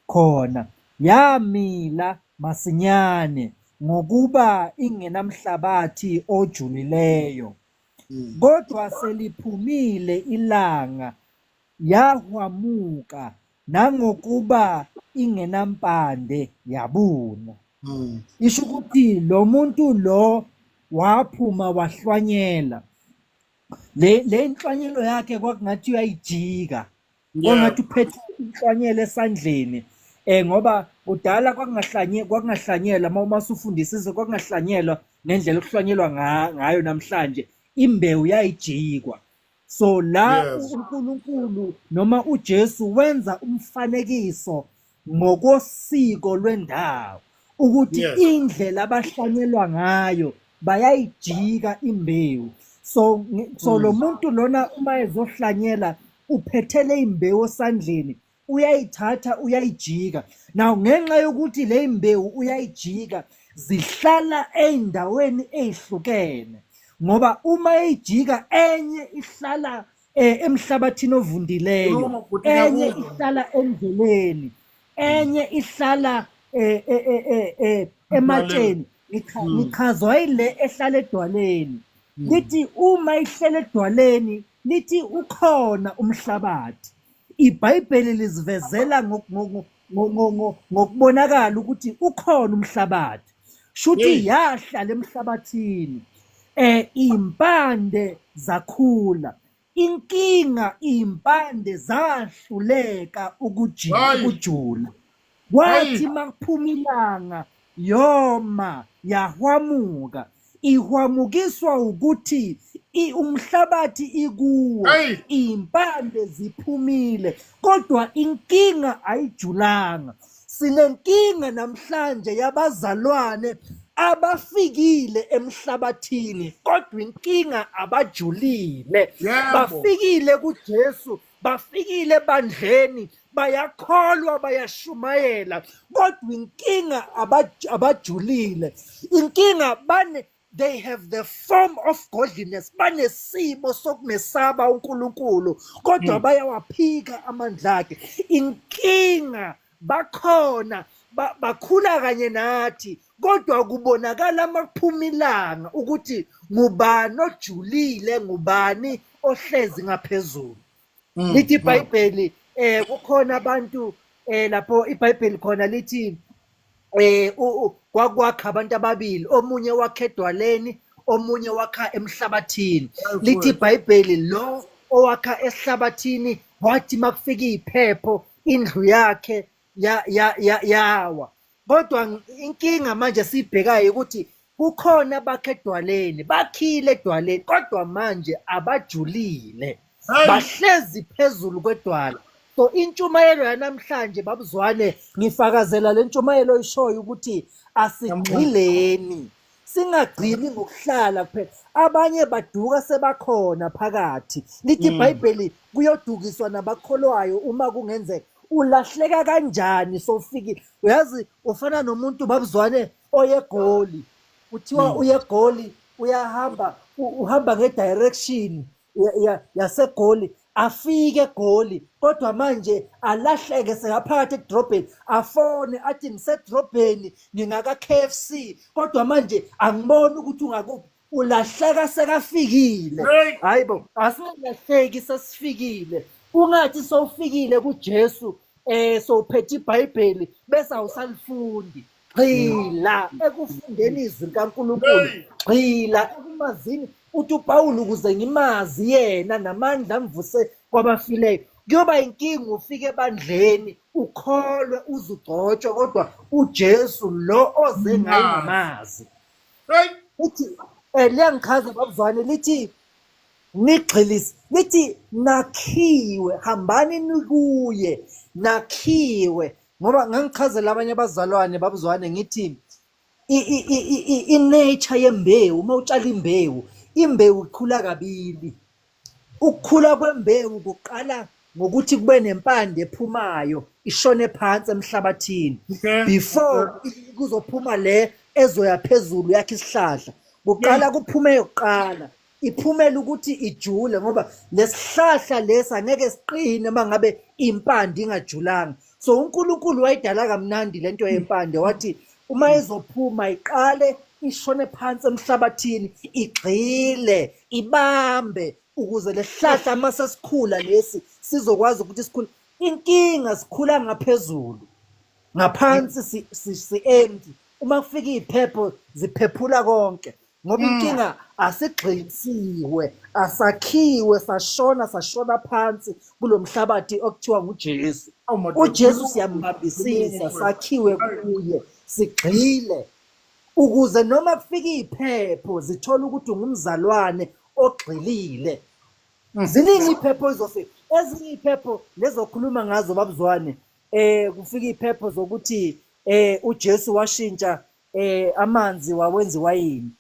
khona, yamila masinyane ngokuba ingenamhlabathi ojulileyo. Kodwa seliphumile ilanga, yahwamuka, nangokuba ingenampande yabuna. Isho ukuthi lo muntu lo waphuma wahlwanyela. Le nhlwanyelo yakhe kwakungathi uyayijika, kwangathi uphethe inhlwanyelo esandleni. Ngoba kudala kwakungahlanyelwa, uma usufundisa izwe kwakungahlanyelwa nendlela okuhlwanyelwa ngayo namhlanje, imbewu yayijikwa. So la uNkulunkulu noma uJesu wenza umfanekiso ngokosiko lwendawo ukuthi indlela abahlanyelwa ngayo bayayijika imbewu. So lo muntu lona uma ezohlanyela uphethele imbewu esandleni, uyayithatha uyayijika. Now ngenxa yokuthi le mbewu uyayijika, zihlala ey'ndaweni ey'hlukene, ngoba uma eyijika enye ihlala emhlabathini ovundileyo, enye ihlala endleleni, enye ihlala ematsheni. Ngichazwa yile ehlala edwaleni. Lithi uma ihlala edwaleni, lithi ukhona umhlabathi. iBhayibheli lizivezela ngokubonakala ukuthi ukhona umhlabathi. Shuthi yahlala emhlabathini, impande zakhula. Inkinga, impande zahluleka ukujula. Kwathi makuphuma ilanga, yoma yahwamuka. Ihwamukiswa ukuthi umhlabathi ikuwo, impande ziphumile, kodwa inkinga ayijulanga. Sinenkinga namhlanje yabazalwane abafikile emhlabathini, kodwa inkinga abajulile. Bafikile kuJesu, bafikile ebandleni, bayakholwa, bayashumayela, kodwa inkinga abajulile. Inkinga they have the form of godliness, banesimo sokumesaba uNkulunkulu kodwa bayawaphika amandla akhe. Inkinga bakhona bakhula kanye nathi kodwa kubonakala amakuphuma ilanga ukuthi ngubani ojulile ngubani ohlezi ngaphezulu. Lithi iBhayibheli kukhona abantu lapho iBhayibheli khona lithi kwakwakha abantu ababili, omunye wakha edwaleni, omunye wakha emhlabathini. Lithi iBhayibheli lo owakha esihlabathini wathi makufika iphepho indlu yakhe yawa. Kodwa inkinga manje sibhekayo ukuthi kukhona bakhe edwaleni, bakhile edwaleni kodwa manje abajulile, bahlezi phezulu kwedwala. So intshumayelo yanamhlanje babuzwane ngifakazela le ntshumayelo ishoyo ukuthi asigxileni, singagcili ngokuhlala kuphela. Abanye baduka sebakhona phakathi. Lithi iBhayibheli kuyodukiswa nabakholwayo uma kungenzeka. Ulahleka kanjani sowufikile? Uyazi ufana nomuntu babuzwane oyegoli, kuthiwa uyegoli uyahamba uhamba ngedirection yasegoli afike egoli kodwa manje alahleke sekaphakathi edrobheni, afone athi ngisedrobheni ngingaka KFC kodwa manje angiboni ukuthi ungakuphi. Ulahleka sekafikile. Hayibo, asingalahleki sesifikile. Ungathi sowufikile kuJesu sowuphethe iBhayibheli bese awusalifundi. Gxila ekufundeni izwi likaNkulunkulu, gxila ekumazini uthi uPawulu ukuze ngimazi yena namandla amvuse kwabafileyo. Kuyoba inkinga ufike ebandleni ukholwe uzugcotshwe kodwa uJesu lo oze ngaye ngamazi. Uthi liyangichaza babuzwane lithi nigxilise, lithi nakhiwe, hambani nikuye, nakhiwe. Ngoba ngangichazela abanye abazalwane babuzwane ngithi i-nature yembewu, uma utshala imbewu, imbewu ikhula kabili. Ukukhula kwembewu kuqala ngokuthi kube nempande ephumayo ishone phansi emhlabathini before kuzophuma le ezoya phezulu yakhe isihlahla. Kuqala kuphume yokuqala, iphumela ukuthi ijule ngoba lesihlahla lesi angeke siqine mangabe impande ingajulanga. So uNkulunkulu wayidala kamnandi lento yempande, wathi uma izophuma iqale ishone phansi emhlabathini, igxile, ibambe ukuze lesihlahla mase sikhula lesi sizokwazi ukuthi sikhule. Inkinga sikhula ngaphezulu, ngaphansi si-empty. Uma kufika iziphepho ziphephula konke ngoba inkinga asigxilisiwe, asakhiwe, sashona phansi kulo mhlabathi okuthiwa nguJesu. uJesu siyambambisisa, sakhiwe kuye, sigxile ukuze noma kufika iziphepho zithola ukuthi ungumzalwane ogxilile. Ziningi iziphepho izofika, ezinye iziphepho lezokhuluma ngazo babuzwane. Kufika iziphepho zokuthi uJesu washintsha amanzi wawenza iwayini.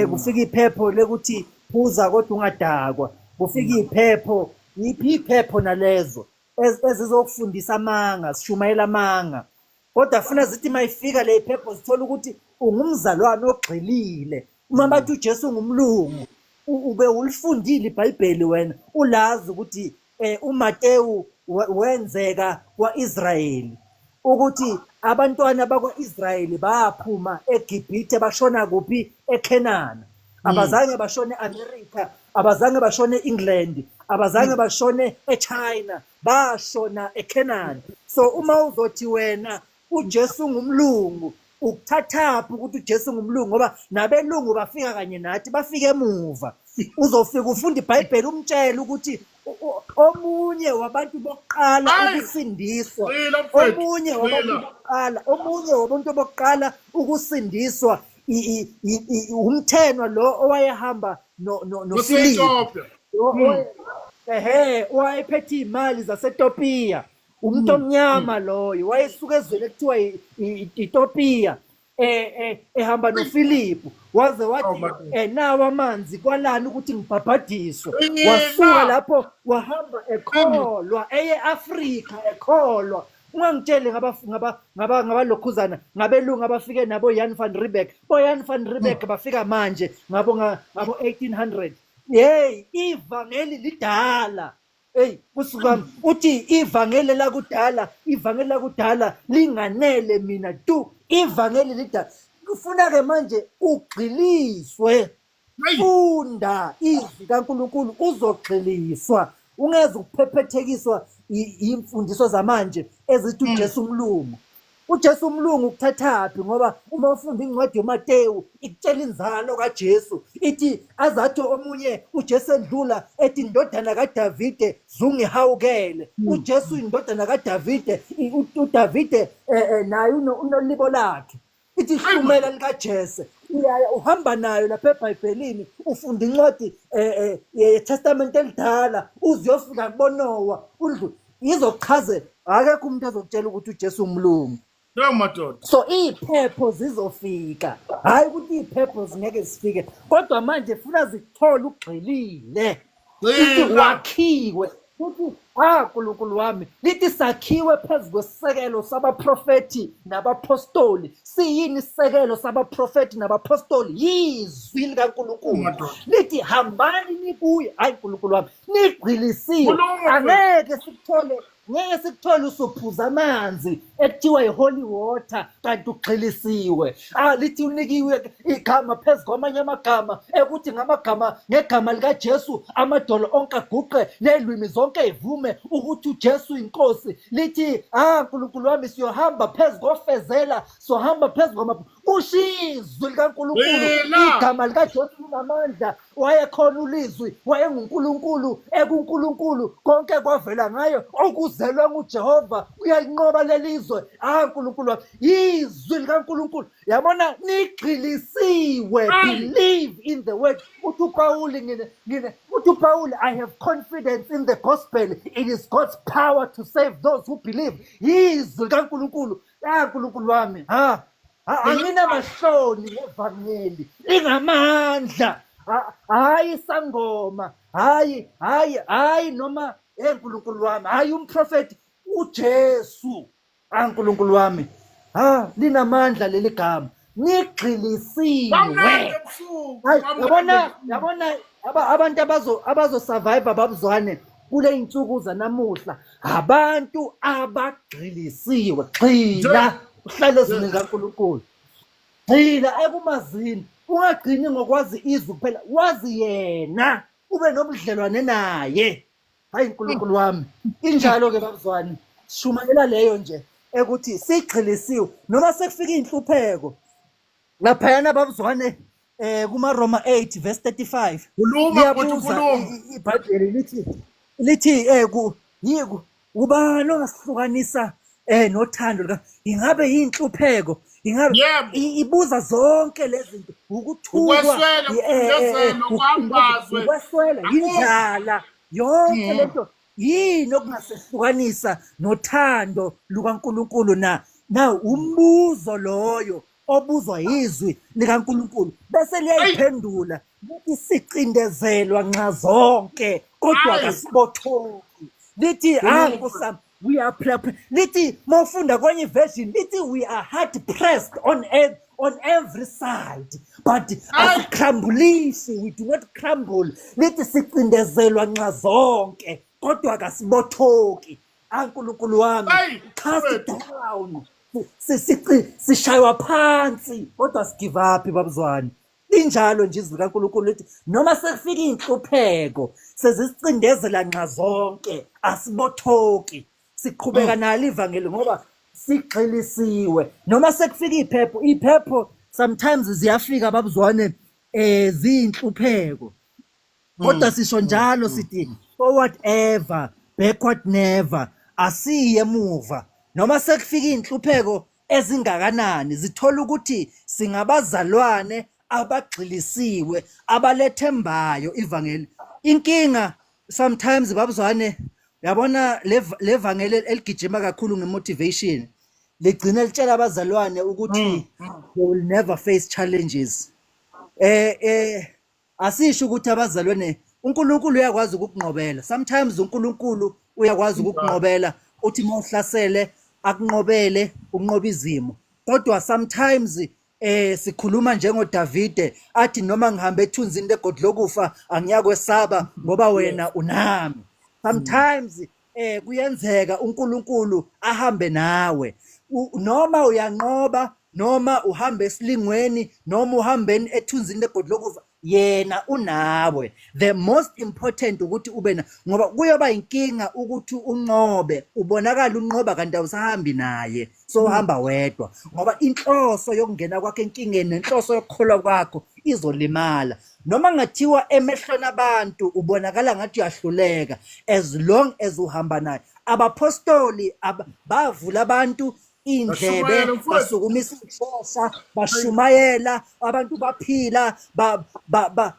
Kufika iphepho lekuthi phuza kodwa ungadakwa. Kufika iphepho, yiphi iphepho nalezo ezizokufundisa amanga, sishumayela amanga. Kodwa funa zithi mayifika le iphepho zithola ukuthi ungumzalwane ogxilile. Uma bathi uJesu ngumlungu, ube ulifundile iBhayibheli wena, ulazi ukuthi uMateyu wenzeka kwaIsrayeli, ukuthi abantwana bakwaIsrayeli baphuma eGibhithe bashona kuphi? eKhenana. Abazange bashone eAmerica, abazange bashone eEngland, abazange bashone eChina, bashona eKhenana. So uma uzothi wena uJesu ngumlungu, ukuthathaphi ukuthi uJesu ngumlungu? Ngoba nabelungu bafika kanye nathi, bafike emuva. Uzofika ufunda iBhayibheli umtshela ukuthi omunye wabantu bokuqala ukusindiswa, omunye wabantu bokuqala ukusindiswa umthenwa lo owayehamba noFilipi, owayephethe izimali zaseTopiya, umuntu omnyama loyo wayesuka ezweni ekuthiwa iTopiya, ehamba noFilipi, waze wathi nawa amanzi kwalana ukuthi ngibhabhadiswe. Wasuka lapho wahamba ekholwa, eye Afrika ekholwa. ungangitsheli ngabalokhuzana ngabelungu abafike nabo Jan van Riebeeck Jan van Riebeeck bafika manje ngabo 1800 hey ivangeli lidala hey kusukami uthi ivangeli lakudala linganele mina tu ivangeli lidala kufuna ke manje ugxiliswe funda izwi kaNkulunkulu uzogxiliswa ungeze ukuphephethekiswa imfundiso zamanje ezithi uJesu umlungu uJesu umlungu ukuthathaphi ngoba uma ufunda incwadi yoMateyu ikutshela inzalo kaJesu ithi azathi omunye uJesu endlula ethi indodana kaDavide zungihawukele uJesu indodana kaDavide uDavide naye unolibo lakhe ithi hlumela likaJesu uyaya uhamba nayo lapha eBhayibhelini ufunda incwadi yeTestament elidala uziyofika kuboNoah undlu izochaze akekho umuntu azokutshela ukuthi uJesu umlungu no madoda so iphepho zizofika hayi ukuthi iphepho zingeke zifike kodwa manje funa zithola ugxilile lithi wakhiwe uthi uNkulunkulu wami lithi sakhiwe phezu kwesekelo sabaprofeti nabapostoli siyini isekelo sabaprofeti nabapostoli yizwi likaNkulunkulu lithi hambani nikuye hayi uNkulunkulu wami nigxilisiwe angeke sikuthole usuphuza amanzi ekuthiwa yiholy water kanti ugxilisiwe lithi unikiwe igama phezu kwamanye amagama ekuthi ngegama likaJesu amadolo onke aguqe nelwimi zonke ivume ukuthi uJesu inkosi lithi uNkulunkulu wami siyohamba phezu kofezela sohamba phezu ushizwe likaNkulunkulu igama likaJesu linamandla wayekhona ulizwi wayenguNkulunkulu ekuNkulunkulu konke kwavela ngayo okuzelwe nguJehova uyalinqoba lelizwe uNkulunkulu wami izwi likaNkulunkulu yabona nigxilisiwe believe in the word uthi Paul I have confidence in the gospel it is God's power to save those who believe izwi likaNkulunkulu uNkulunkulu wami anginamahloni ngevangeli ingamandla hayi sangoma hayi noma uNkulunkulu wami hayi umprofeti uJesu uNkulunkulu wami linamandla leli gama nigxilisiwe yabona abantu abazo survive babuzwane kule insuku zanamuhla abantu abagxilisiwe gxila uhlale ezweni kaNkulunkulu gxila ekumazini ungagcini ngokwazi izwi kuphela wazi yena ube nobudlelwane naye hayi uNkulunkulu wami injalo ke babuzwane shumanela leyo nje ekuthi sigxilisiwe noma sekufika inhlupheko laphayana babuzwane kuma-Roma 8 verse 35 liyabuza iBhayibheli lithi ubani ongasihlukanisa nothando ingabe yinhlupheko ingabe ibuza zonke lezi zinto ukuthulwa ukweswela indlala yonke lento yini okungasihlukanisa nothando lukaNkulunkulu na umbuzo loyo obuzwa izwi likaNkulunkulu bese liyayiphendula lithi sicindezelwa nxa zonke kodwa kasibothoki lithi kusam we are lithi mawufunda kwenye version lithi we are hard pressed on every side but asikhambulisi we do not crumble lithi sicindezelwa nxa zonke kodwa kasibothoki uNkulunkulu wami cast down sishaywa phansi kodwa sigive up babuzwane linjalo nje izwi likaNkulunkulu lithi noma sekufika inhlupheko sezisicindezela nxa zonke asibothoki siqhubeka nalo ivangeli ngoba sigxilisiwe noma sekufika iphepho sometimes ziyafika babuzwane ziyinhlupheko kodwa sisho njalo sithi forward ever backward never asiye emuva noma sekufika inhlupheko ezingakanani zithola ukuthi singabazalwane abagxilisiwe abalethembayo ivangeli inkinga sometimes babuzwane yabona levangeli eligijima kakhulu ngemotivation ligcina litshela abazalwane ukuthi they will never face challenges asisho ukuthi abazalwane uNkulunkulu uyakwazi ukukunqobela sometimes uNkulunkulu uyakwazi ukukunqobela uthi mawuhlasele akunqobele unqoba izimo, kodwa sometimes sikhuluma njengoDavide athi noma ngihambe ethunzini legodi lokufa angiyakwesaba ngoba wena unami. Sometimes kuyenzeka uNkulunkulu ahambe nawe, noma uyanqoba noma uhambe esilingweni noma uhambeni ethunzini legodi lokufa, yena unawe. The most important ukuthi ube na, ngoba kuyoba inkinga ukuthi unqobe, ubonakala unqoba kanti awusahambi naye, so uhamba wedwa, ngoba inhloso yokungena kwakho enkingeni nenhloso yokukholwa kwakho izolimala. Noma ngathiwa emehlweni abantu ubonakala ngathi uyahluleka, as long as uhamba naye. Abapostoli bavula abantu indlebe, basukumisa ishosha, bashumayela, abantu baphila,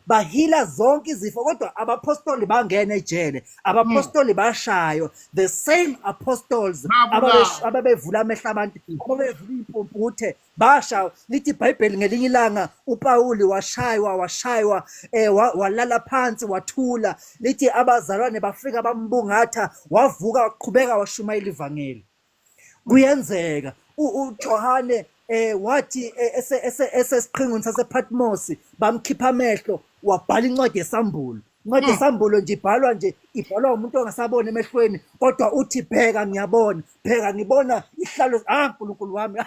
bahila zonke izifo, kodwa abapostoli bangena ejele, abapostoli bashaywa. The same apostles ababevula amehlo abantu, ababevula impumputhe, bashawa. Lithi iBhayibheli ngelinye ilanga uPawuli washaywa, walala phansi wathula. Lithi abazalwane bafika bambungatha, wavuka waqhubeka washumayela ivangeli. Kuyenzeka uJohane wathi esesiqhingweni sasePatmos bamkhipha amehlo, wabhala incwadi yesambulo. Incwadi yesambulo nje ibhalwa umuntu ongasaboni emehlweni, kodwa uthi bheka ngiyabona, bheka ngibona ihlalo. Nkulunkulu wami,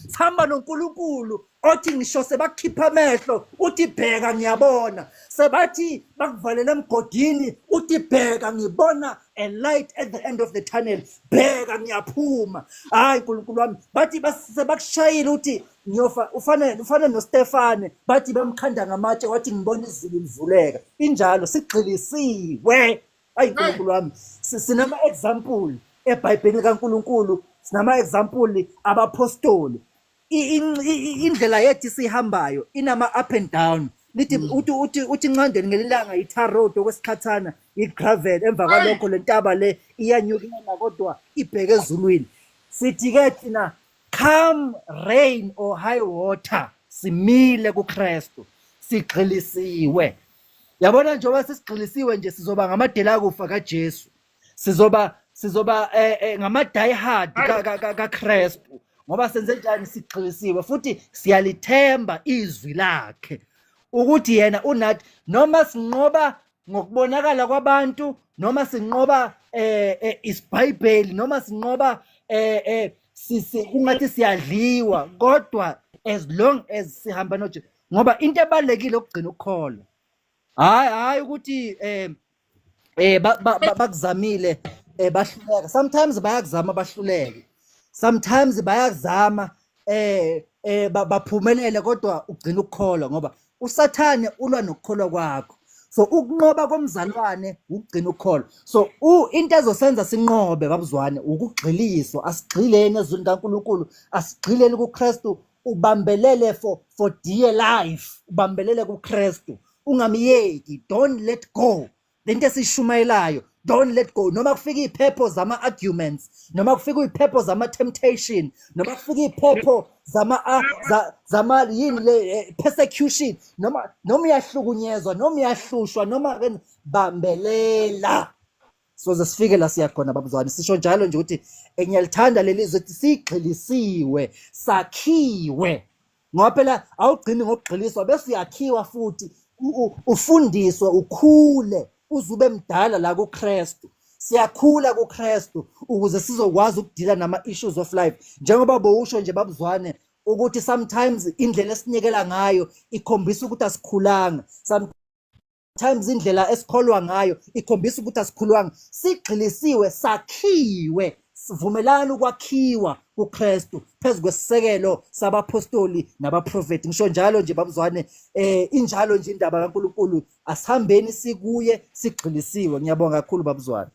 sihamba noNkulunkulu othi ngisho sebakhipha amehlo uthi bheka ngiyabona, sebathi bakuvalela emgodini uthi bheka ngibona a light at the end of the tunnel, bheka ngiyaphuma. Nkulunkulu wami, bathi sebakushayile uthi ngiyofa, ufane noStefane, bathi bemkhanda ngamatshe wathi ngibona izulu livuleka. Injalo sigxilisiwe. Nkulunkulu wami, sinama example eBhayibhelini kaNkulunkulu, sinama example abapostoli. Indlela yethu sihambayo inama up and down. Lithi uthi incandweni ngelilanga i-tar road, okwesikhathana i-gravel, emva kwalokho lentaba le iyanyukela kodwa ibheke ezulwini. Sithi-ke thina come rain or high water, simile kuKristu, sigxilisiwe. Yabona njengoba sesigxilisiwe nje, sizoba ngamadela akufa kaJesu, sizoba ngama-die hard kaKristu, ngoba senze njani? Sigxilisiwe futhi siyalithemba izwi lakhe ukuthi yena unathi, noma sinqoba ngokubonakala kwabantu, noma sinqoba isiBhayibheli, noma sinqoba kungathi siyadliwa, kodwa as long as sihamba noJesu, ngoba into ebalekile ukugcina ukukholwa, hayi ukuthi bakuzamile bahluleka. Sometimes bayakuzama bahluleke, sometimes bayakuzama baphumelele, kodwa ugcina ukukholwa, ngoba uSathane ulwa nokukholwa kwakho. So ukunqoba komzalwane ukugcina ukukholwa. So into ezosenza sinqobe babuzwane ukugxiliswa. Asigxileni ezweni kaNkulunkulu, asigxileni kuKristu, ubambelele for dear life, ubambelele kuKristu, ungamyeki. Don't let go. Lento esishumayelayo, don't let go. Noma kufika iphepho zama-arguments, noma kufika iphepho zama-temptation, noma kufika iphepho zama yini le persecution, noma uyahlukunyezwa, noma uyahlushwa, noma bambelela. So sifike la siyakhona babuzwane. Sisho njalo nje ukuthi ngiyalithanda leli zwi ukuthi sigxilisiwe, sakhiwe. Ngoba phela awugcini ngokugxiliswa bese uyakhiwa futhi, ufundiswe, ukhule, uzube mdala la kuKristu. Siyakhula kuKristu ukuze sizokwazi ukudila nama-issues of life. Njengoba bowusho nje babuzwane ukuthi sometimes indlela esinikela ngayo ikhombisa ukuthi asikhulanga, sometimes indlela esikholwa ngayo ikhombisa ukuthi asikhulwanga. Sigxilisiwe, sakhiwe, sivumelana ukwakhiwa kuKristu phezu kwesisekelo sabapostoli nabaprofeti. Ngisho njalo nje babuzwane, injalo nje indaba kaNkulunkulu, asihambeni sikuye sigxilisiwe. Ngiyabonga kakhulu babuzwane.